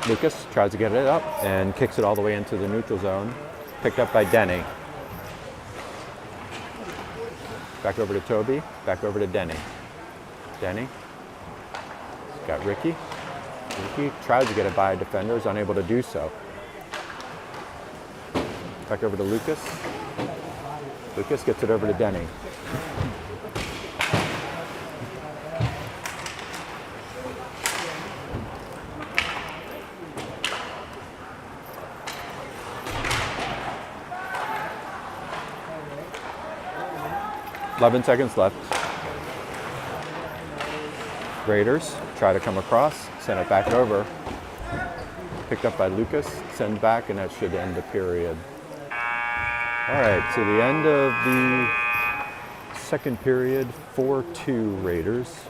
Lucas tries to get it up and kicks it all the way into the neutral zone. Picked up by Denny. Back over to Toby, back over to Denny. Denny, got Ricky. Ricky tries to get it by a defender, is unable to do so. Back over to Lucas. Lucas gets it over to Denny. .11 seconds left. Raiders try to come across, send it back over. Picked up by Lucas, send back, and that should end the period. All right, so the end of the second period, 4-2 Raiders.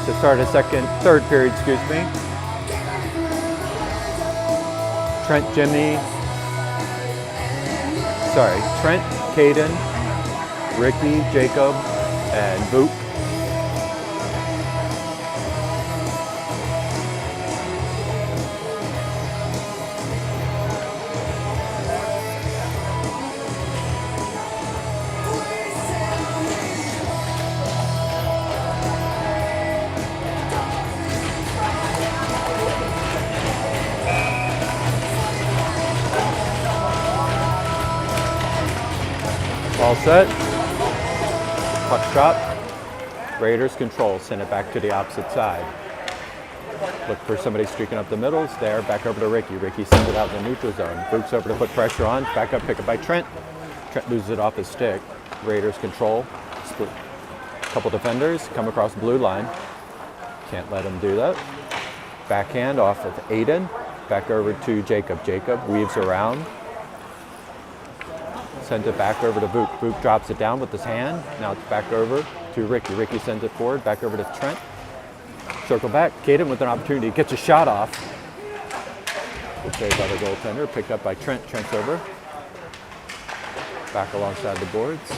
To start a third period, excuse me. Trent, Caden, Ricky, Jacob, and Boop. All set. Puck drop. Raiders control. Send it back to the opposite side. Look for somebody streaking up the middles. There. Back over to Ricky. Ricky sends it out in the neutral zone. Boots over to put pressure on. Back up. Pick up by Trent. Trent loses it off his stick. Raiders control. Split. Couple defenders. Come across blue line. Can't let him do that. Backhand off of Aiden. Back over to Jacob. Jacob weaves around. Sends it back over to Boop. Boop drops it down with his hand. Now it's back over to Ricky. Ricky sends it forward, back over to Trent. Circle back. Caden with an opportunity. Gets a shot off. Good save by the goaltender. Picked up by Trent. Trent's over. Back alongside the boards.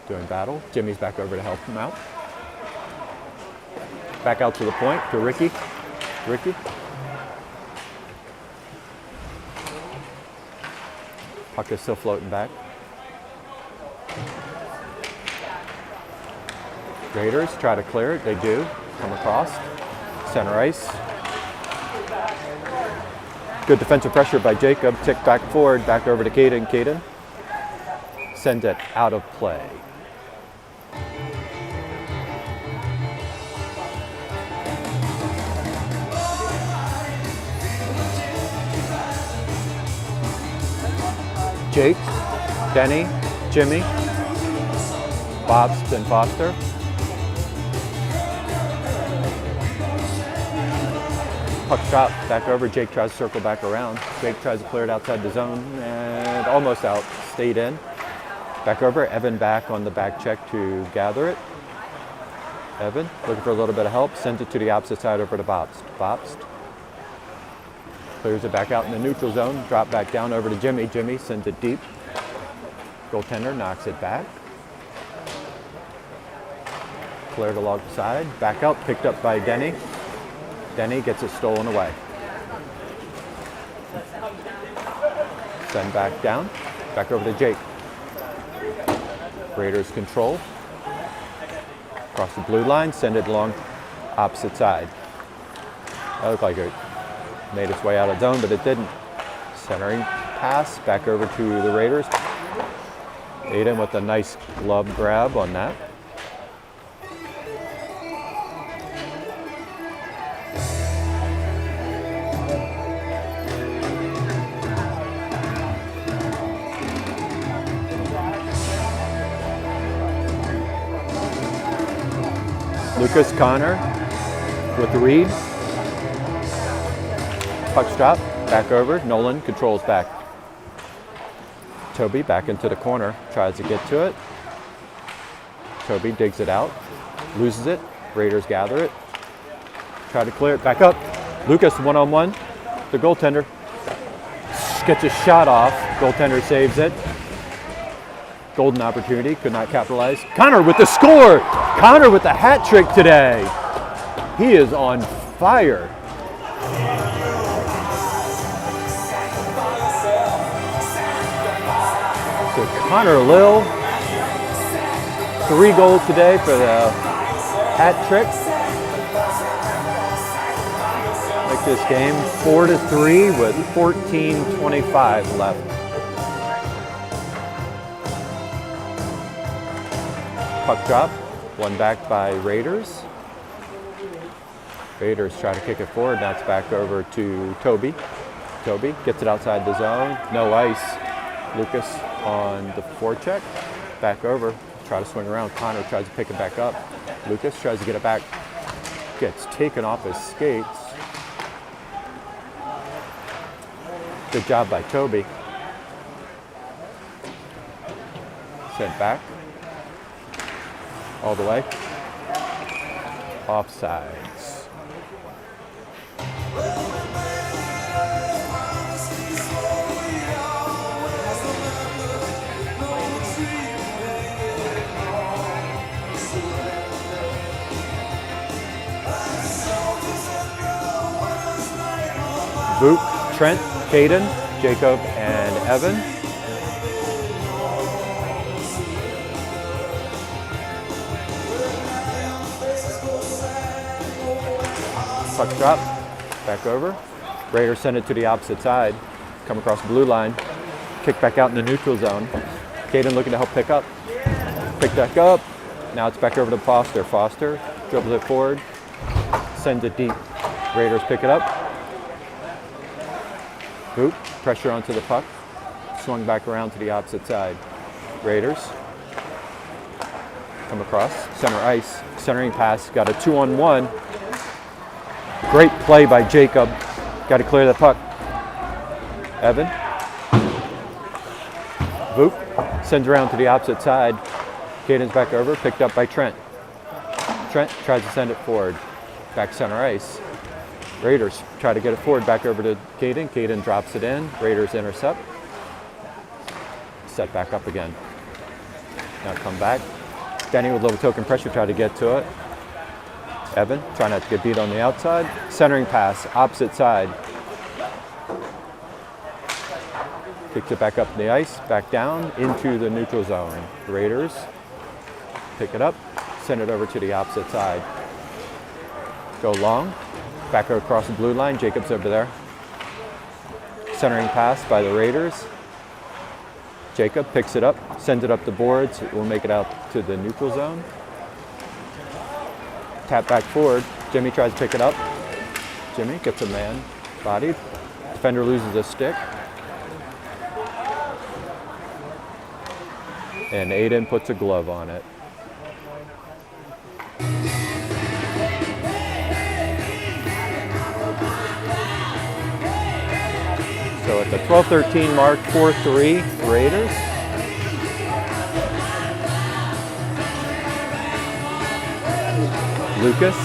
Doing battle. Jimmy's back over to help him out. Back out to the point to Ricky. Ricky. Puck is still floating back. Raiders try to clear it. They do. Come across. Center ice. Good defensive pressure by Jacob. Tick back forward. Back over to Caden. Caden sends it out of play. Jake, Denny, Jimmy, Bobst and Foster. Puck shot back over. Jake tries to circle back around. Jake tries to clear it outside the zone and almost out. Stayed in. Back over. Evan back on the back check to gather it. Evan looking for a little bit of help. Sends it to the opposite side over to Bobst. Bobst clears it back out in the neutral zone. Drop back down over to Jimmy. Jimmy sends it deep. Goaltender knocks it back. Cleared alongside. Back out. Picked up by Denny. Denny gets it stolen away. Send back down. Back over to Jake. Raiders control. Across the blue line. Send it along opposite side. That looked like a made its way out of zone, but it didn't. Centering pass back over to the Raiders. Aiden with a nice glove grab on that. Lucas Connor with the read. Puck's drop, back over. Nolan controls back. Toby back into the corner, tries to get to it. Toby digs it out, loses it. Raiders gather it. Try to clear it, back up. Lucas one-on-one. The goaltender gets a shot off. Goaltender saves it. Golden opportunity, could not capitalize. Connor with the score! Connor with the hat trick today. He is on fire. So Connor Lill, 3 goals today for the hat trick. Make this game 4-3 with 14:25 left. Puck drop, one back by Raiders. Raiders try to kick it forward, now it's back over to Toby. Toby gets it outside the zone, no ice. Lucas on the forecheck, back over, try to swing around. Connor tries to pick it back up. Lucas tries to get it back, gets taken off his skates. Good job by Toby. Sent back. All the way. Offsides. Vuk, Trent, Caden, Jacob, and Evan. Puck drop, back over. Raiders send it to the opposite side. Come across the blue line. Kick back out in the neutral zone. Caden looking to help pick up. Pick back up. Now it's back over to Foster. Foster dribbles it forward. Sends it deep. Raiders pick it up. Boot, pressure onto the puck. Swung back around to the opposite side. Raiders come across. Center ice. Centering pass. Got a 2-on-1. Great play by Jacob. Got to clear the puck. Evan. Vuk sends around to the opposite side. Caden's back over, picked up by Trent. Trent tries to send it forward. Back center ice. Raiders try to get it forward, back over to Caden. Caden drops it in. Raiders intercept. Set back up again. Now come back. Denny with a little token pressure, try to get to it. Evan, trying not to get beat on the outside. Centering pass, opposite side. Kicks it back up the ice, back down into the neutral zone. Raiders pick it up, send it over to the opposite side. Go long, back across the blue line. Jacob's over there. Centering pass by the Raiders. Jacob picks it up, sends it up the boards. It will make it out to the neutral zone. Tap back forward. Jimmy tries to pick it up. Jimmy gets a man bodied. Defender loses a stick. And Aiden puts a glove on it. So at the 12:13 mark, 4-3 Raiders. Lucas,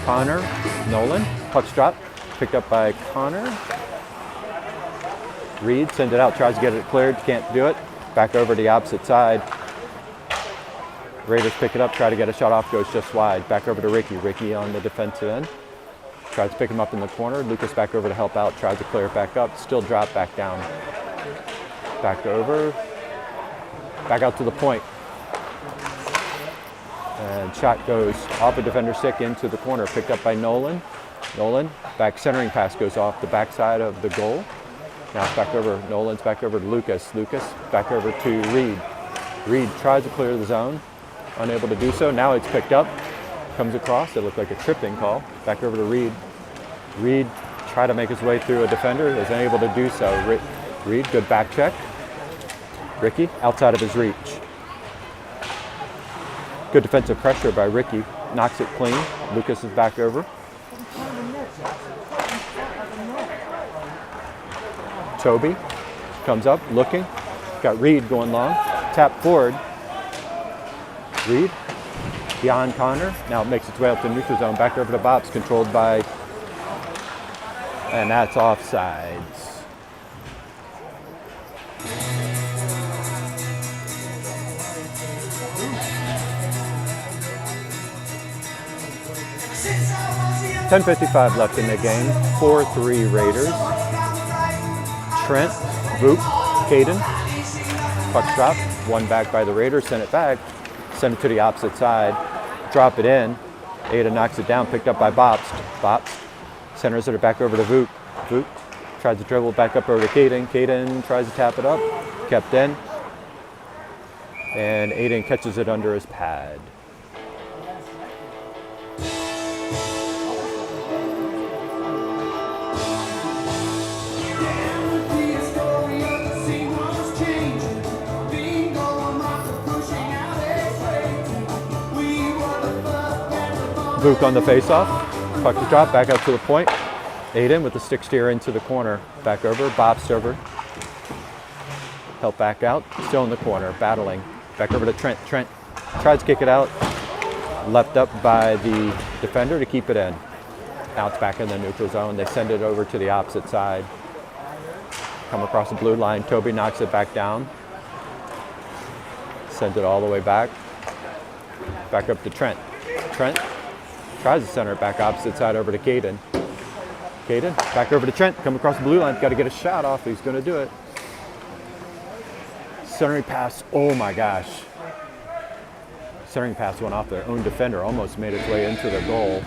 Connor, Nolan, puck's drop, picked up by Connor. Reed sends it out, tries to get it cleared, can't do it. Back over to the opposite side. Raiders pick it up, try to get a shot off, goes just wide. Back over to Ricky. Ricky on the defensive end. Tries to pick him up in the corner. Lucas back over to help out, tries to clear it back up, still drop back down. Back over, back out to the point. And shot goes off a defender's stick into the corner, picked up by Nolan. Nolan, back centering pass goes off the backside of the goal. Now it's back over, Nolan's back over to Lucas. Lucas back over to Reed. Reed tries to clear the zone, unable to do so. Now it's picked up, comes across. It looked like a tripping call. Back over to Reed. Reed tried to make his way through a defender, is unable to do so. Reed, good back check. Ricky, outside of his reach. Good defensive pressure by Ricky, knocks it clean. Lucas is back over. Toby comes up, looking. Got Reed going long. Tap forward. Reed, beyond Connor. Now it makes its way up to neutral zone. Back over to Bob's, controlled by, and that's offsides. $10:55 left in the game. 4-3 Raiders. Trent, Voop, Caden. Puck drop. One back by the Raiders. Send it back. Send it to the opposite side. Drop it in. Ada knocks it down. Picked up by Bobst. Bobst centers it back over to Voop. Voop tries to dribble back up over to Caden. Caden tries to tap it up. Kept in. And Aiden catches it under his pad. Vuk on the faceoff. Puck to drop, back out to the point. Aiden with the stick steer into the corner. Back over, Bob's over. Help back out, still in the corner, battling. Back over to Trent. Trent tries to kick it out. Left up by the defender to keep it in. Now it's back in the neutral zone. They send it over to the opposite side. Come across the blue line. Toby knocks it back down. Sends it all the way back. Back up to Trent. Trent tries to center it back opposite side over to Caden. Caden, back over to Trent. Come across the blue line. Got to get a shot off. He's going to do it. Centering pass. Oh my gosh. Centering pass went off their own defender. Almost made its way into the goal.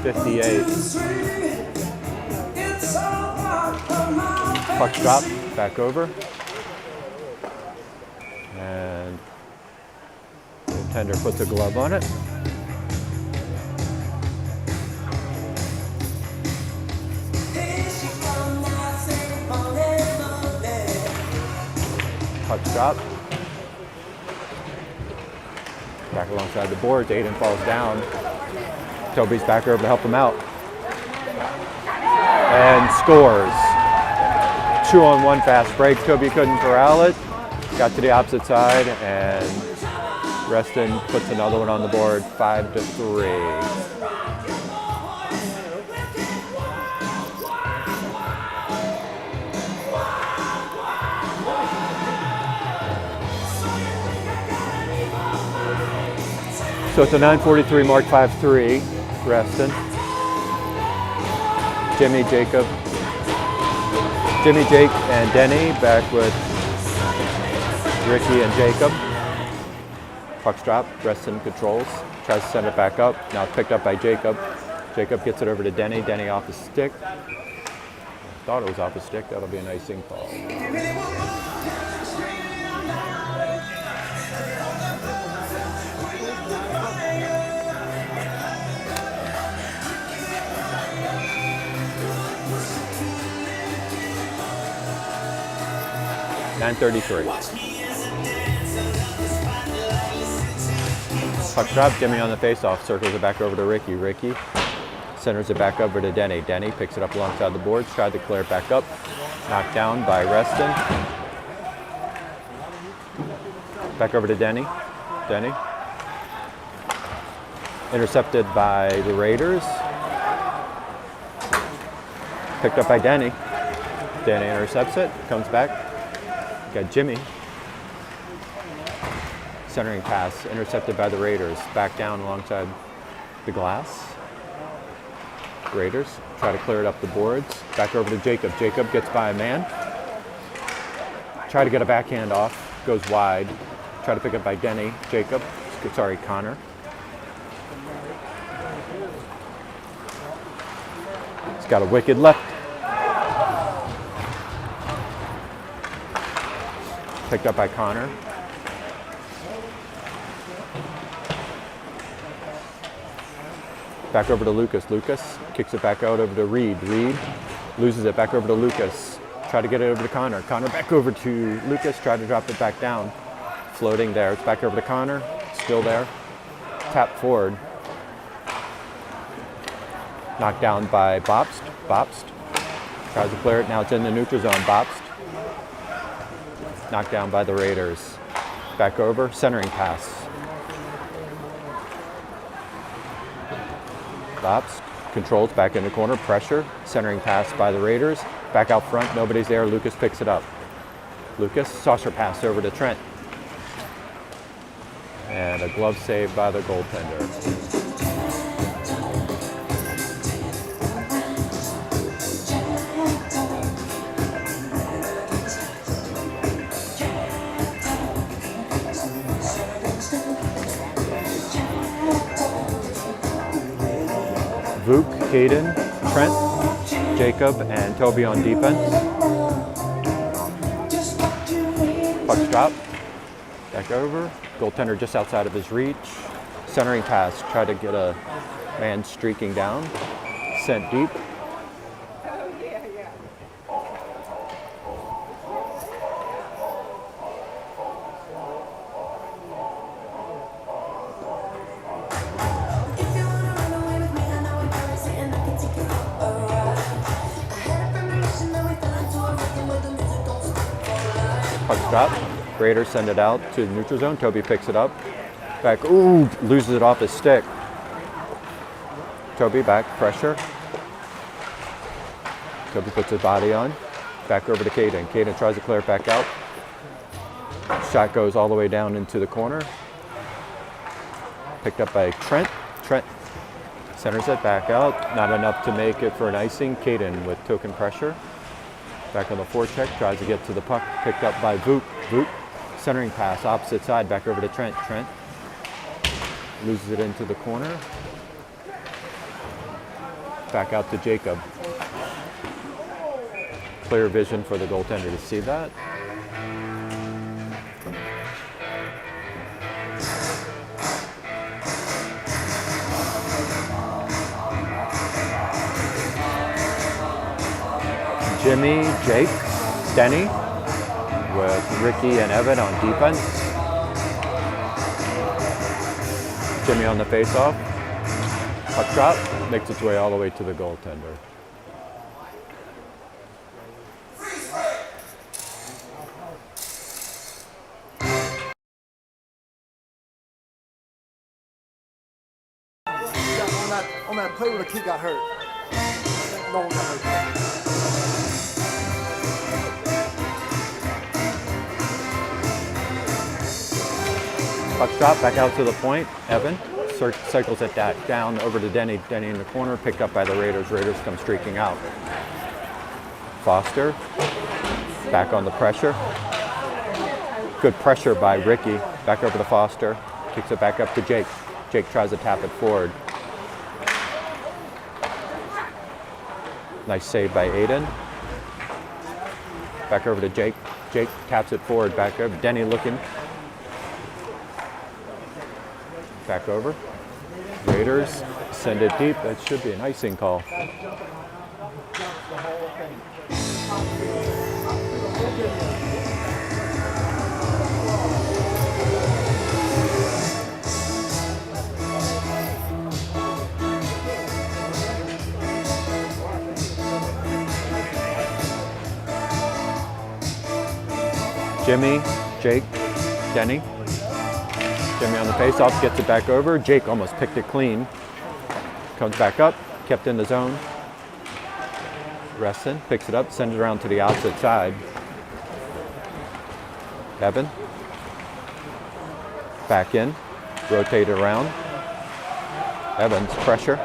.58. Puck drop, back over. And the tender puts a glove on it. Puck drop. Back alongside the boards, Aiden falls down. Toby's back over to help him out. And scores. 2-on-1 fast break. Toby couldn't corral it. Got to the opposite side, and Reston puts another one on the board, 5-3. So it's a 9:43 mark, 5-3, Reston. Jimmy, Jake, and Denny back with Ricky and Jacob. Puck's drop, Reston controls, tries to send it back up. Now it's picked up by Jacob. Jacob gets it over to Denny. Denny off the stick. Thought it was off the stick. That'll be an icing call. .933. Puck drop, Jimmy on the face-off, circles it back over to Ricky. Ricky centers it back over to Denny. Denny picks it up alongside the boards, tried to clear it back up. Knocked down by Reston. Back over to Denny. Denny. Intercepted by the Raiders. Picked up by Denny. Denny intercepts it, comes back. Got Jimmy. Centering pass, intercepted by the Raiders. Back down alongside the glass. Raiders try to clear it up the boards. Back over to Jacob. Jacob gets by a man. Try to get a backhand off. Goes wide. Try to pick up by Denny. Jacob. Sorry, Connor. He's got a wicked left. Picked up by Connor. Back over to Lucas. Lucas kicks it back out over to Reed. Reed loses it back over to Lucas. Try to get it over to Connor. Connor back over to Lucas. Try to drop it back down. Floating there. It's back over to Connor. Still there. Tap forward. Knocked down by Bopst. Bopst tries to clear it. Now it's in the neutral zone. Bopst. Knocked down by the Raiders. Back over. Centering pass. Bopst controls back in the corner. Pressure. Centering pass by the Raiders. Back out front. Nobody's there. Lucas picks it up. Lucas. Saucer pass over to Trent. And a glove save by the goaltender. Vuk, Caden, Trent, Jacob, and Toby on defense. Puck's drop. Back over. Goaltender just outside of his reach. Centering pass. Try to get a man streaking down. Sent deep. Puck's drop. Raiders send it out to the neutral zone. Toby picks it up. Back. Ooh, loses it off his stick. Toby back. Pressure. Toby puts his body on. Back over to Caden. Caden tries to clear it back out. Shot goes all the way down into the corner. Picked up by Trent. Trent centers it back out. Not enough to make it for an icing. Caden with token pressure. Back on the forecheck, tries to get to the puck, picked up by Vuk. Vuk, centering pass, opposite side, back over to Trent. Trent loses it into the corner. Back out to Jacob. Clear vision for the goaltender to see that. Jimmy, Jake, Denny with Ricky and Evan on defense. Jimmy on the faceoff. Puck drop, makes its way all the way to the goaltender. On that play where the kid got hurt. No one got hurt. Puck drop back out to the point. Evan cycles it down over to Denny. Denny in the corner, picked up by the Raiders. Raiders come streaking out. Foster back on the pressure. Good pressure by Ricky. Back over to Foster. Kicks it back up to Jake. Jake tries to tap it forward. Nice save by Aiden. Back over to Jake. Jake taps it forward. Back over. Denny looking. Back over. Raiders send it deep. That should be an icing call. Jimmy, Jake, Denny. Jimmy on the faceoff, gets it back over. Jake almost picked it clean. Comes back up, kept in the zone. Reston picks it up, sends it around to the opposite side. Evan. Back in, rotate it around. Evans, pressure.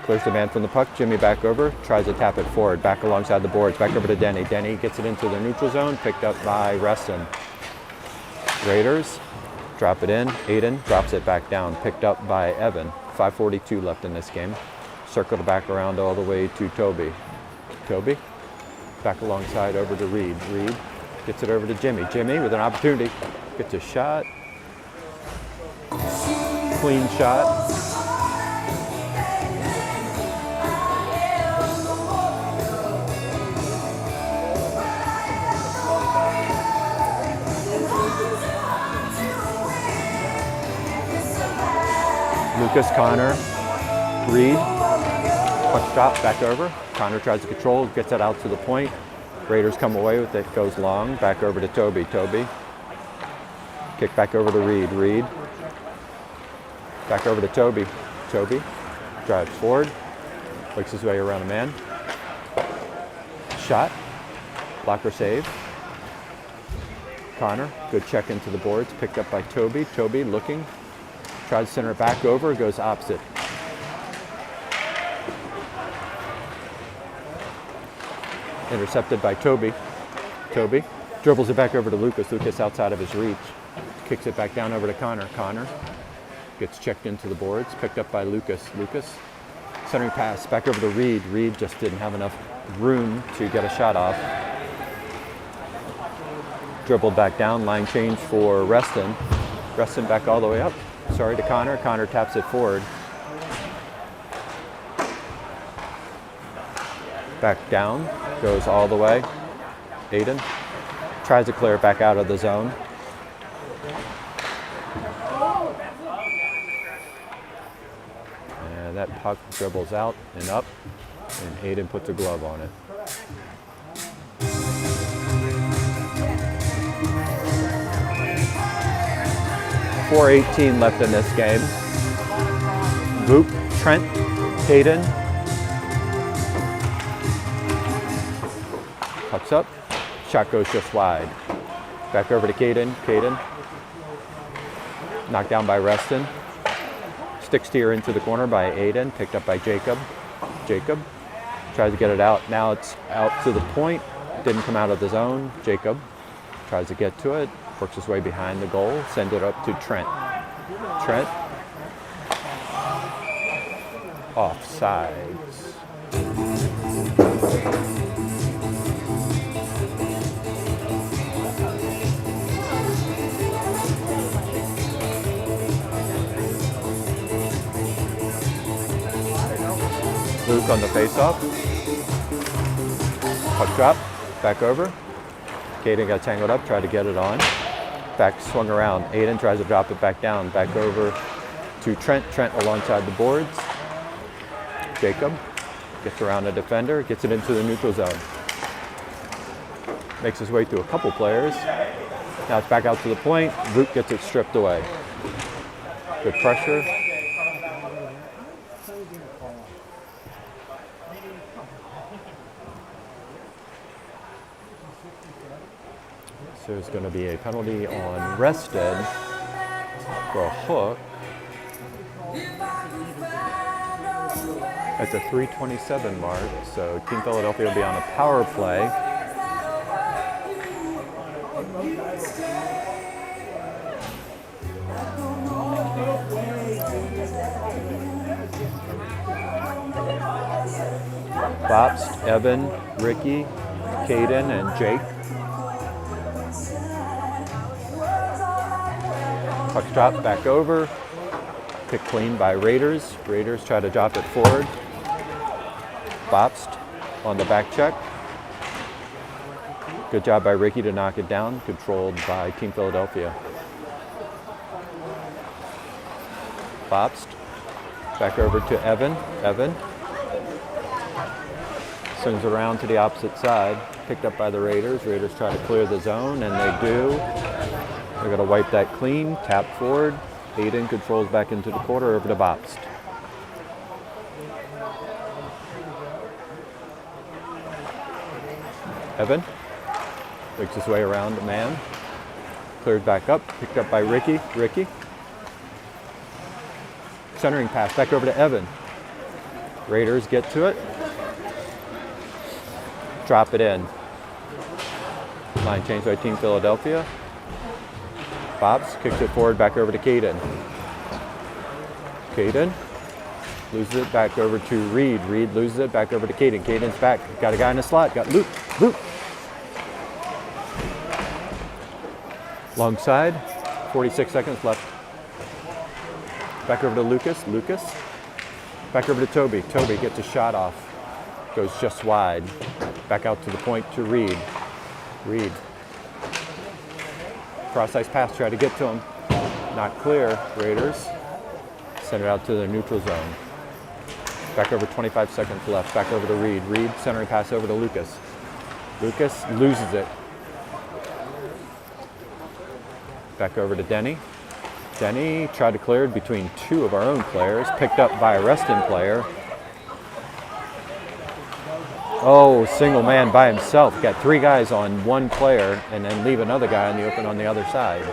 Clears the man from the puck. Jimmy back over. Tries to tap it forward. Back alongside the boards. Back over to Denny. Denny gets it into the neutral zone. Picked up by Reston. Raiders drop it in. Aiden drops it back down. Picked up by Evan. 5:42 left in this game. Circle it back around all the way to Toby. Toby back alongside over to Reed. Reed gets it over to Jimmy. Jimmy with an opportunity. Gets a shot. Clean shot. Lucas, Connor, Reed, puck drop, back over. Connor tries to control, gets it out to the point. Raiders come away with it, goes long, back over to Toby. Toby, kick back over to Reed. Reed, back over to Toby. Toby, drives forward, works his way around a man. Shot, blocker save. Connor, good check into the boards, picked up by Toby. Toby looking. Tries to center it back over, goes opposite. Intercepted by Toby. Toby dribbles it back over to Lucas. Lucas outside of his reach. Kicks it back down over to Connor. Connor gets checked into the boards, picked up by Lucas. Lucas, centering pass back over to Reed. Reed just didn't have enough room to get a shot off. Dribbled back down, line change for Reston. Reston back all the way up. Sorry to Connor. Connor taps it forward. Back down, goes all the way. Aiden tries to clear it back out of the zone. And that puck dribbles out and up, and Aiden puts a glove on it. .418 left in this game. Boop, Trent, Caden. Pucks up, shot goes just wide. Back over to Caden. Caden, knocked down by Reston. Stick steer into the corner by Aiden, picked up by Jacob. Jacob tries to get it out. Now it's out to the point. Didn't come out of the zone. Jacob tries to get to it. Works his way behind the goal, send it up to Trent. Trent, offsides. Luke on the faceoff. Puck drop, back over. Caden got tangled up, tried to get it on. Back swung around. Aiden tries to drop it back down. Back over to Trent. Trent alongside the boards. Jacob gets around a defender, gets it into the neutral zone. Makes his way through a couple players. Now it's back out to the point. Root gets it stripped away. Good pressure. So there's going to be a penalty on Rested for a hook. At the 3:27 mark, so Team Philadelphia will be on a power play. Bobst, Evan, Ricky, Caden, and Jake. Puck drop back over. Pick clean by Raiders. Raiders try to drop it forward. Bobst on the back check. Good job by Ricky to knock it down. Controlled by Team Philadelphia. Bobst back over to Evan. Evan swings around to the opposite side. Picked up by the Raiders. Raiders try to clear the zone, and they do. They're going to wipe that clean, tap forward. Aiden controls back into the quarter over to Bobst. Evan makes his way around the man. Cleared back up, picked up by Ricky. Ricky. Centering pass back over to Evan. Raiders get to it. Drop it in. Line change by Team Philadelphia. Bobs kicks it forward, back over to Caden. Caden loses it back over to Reed. Reed loses it back over to Caden. Caden's back. Got a guy in the slot. Got Luke. Luke. Long side. 46 seconds left. Back over to Lucas. Lucas. Back over to Toby. Toby gets a shot off. Goes just wide. Back out to the point to Reed. Reed. Cross-ice pass. Try to get to him. Not clear. Raiders. Send it out to the neutral zone. Back over 25 seconds left. Back over to Reed. Reed centering pass over to Lucas. Lucas loses it. Back over to Denny. Denny tried to clear it between two of our own players. Picked up by a Reston player. Oh, single man by himself. Got three guys on one player and then leave another guy in the open on the other side.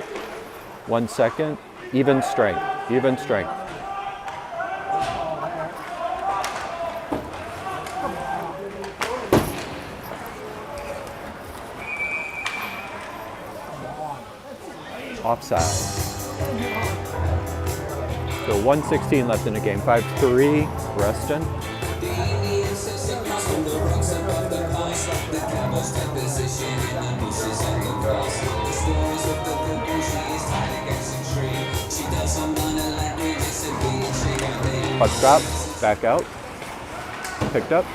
1 second. Even strength. Even strength. Offside. So 1:16 left in the game. 5-3, Reston. Puck drop, back out. Picked up.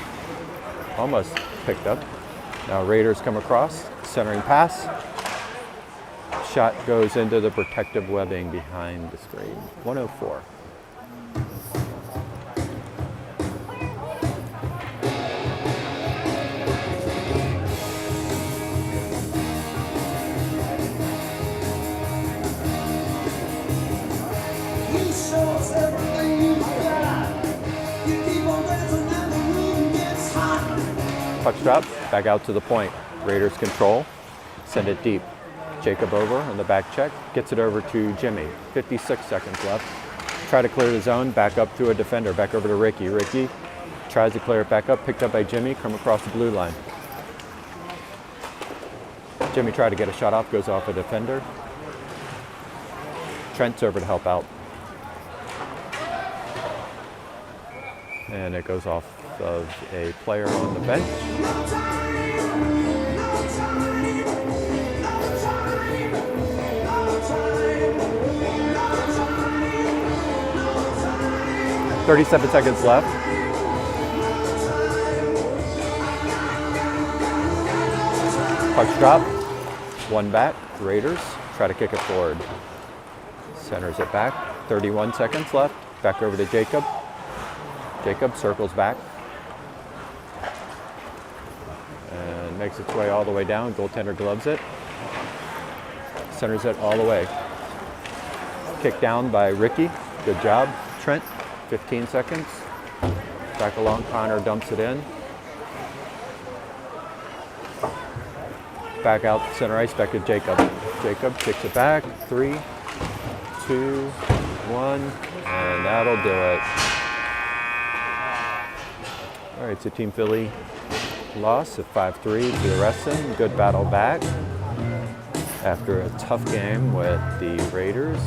Almost picked up. Now Raiders come across. Centering pass. Shot goes into the protective webbing behind the screen. 104. Puck drop, back out to the point. Raiders control. Send it deep. Jacob over on the back check, gets it over to Jimmy. 56 seconds left. Try to clear the zone, back up to a defender, back over to Ricky. Ricky tries to clear it back up, picked up by Jimmy, come across the blue line. Jimmy tried to get a shot off, goes off a defender. Trent's over to help out. And it goes off of a player on the bench. 37 seconds left. Puck's drop. One back. Raiders try to kick it forward. Centers it back. 31 seconds left. Back over to Jacob. Jacob circles back. And makes its way all the way down. Goaltender gloves it. Centers it all the way. Kick down by Ricky. Good job, Trent. 15 seconds. Back along, Connor dumps it in. Back out center ice, back to Jacob. Jacob kicks it back. 3, 2, 1, and that'll do it. All right, so Team Philly lost at 5-3 to the Reston. Good battle back after a tough game with the Raiders.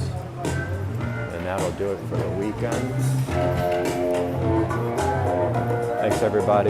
And that'll do it for the weekend. Thanks everybody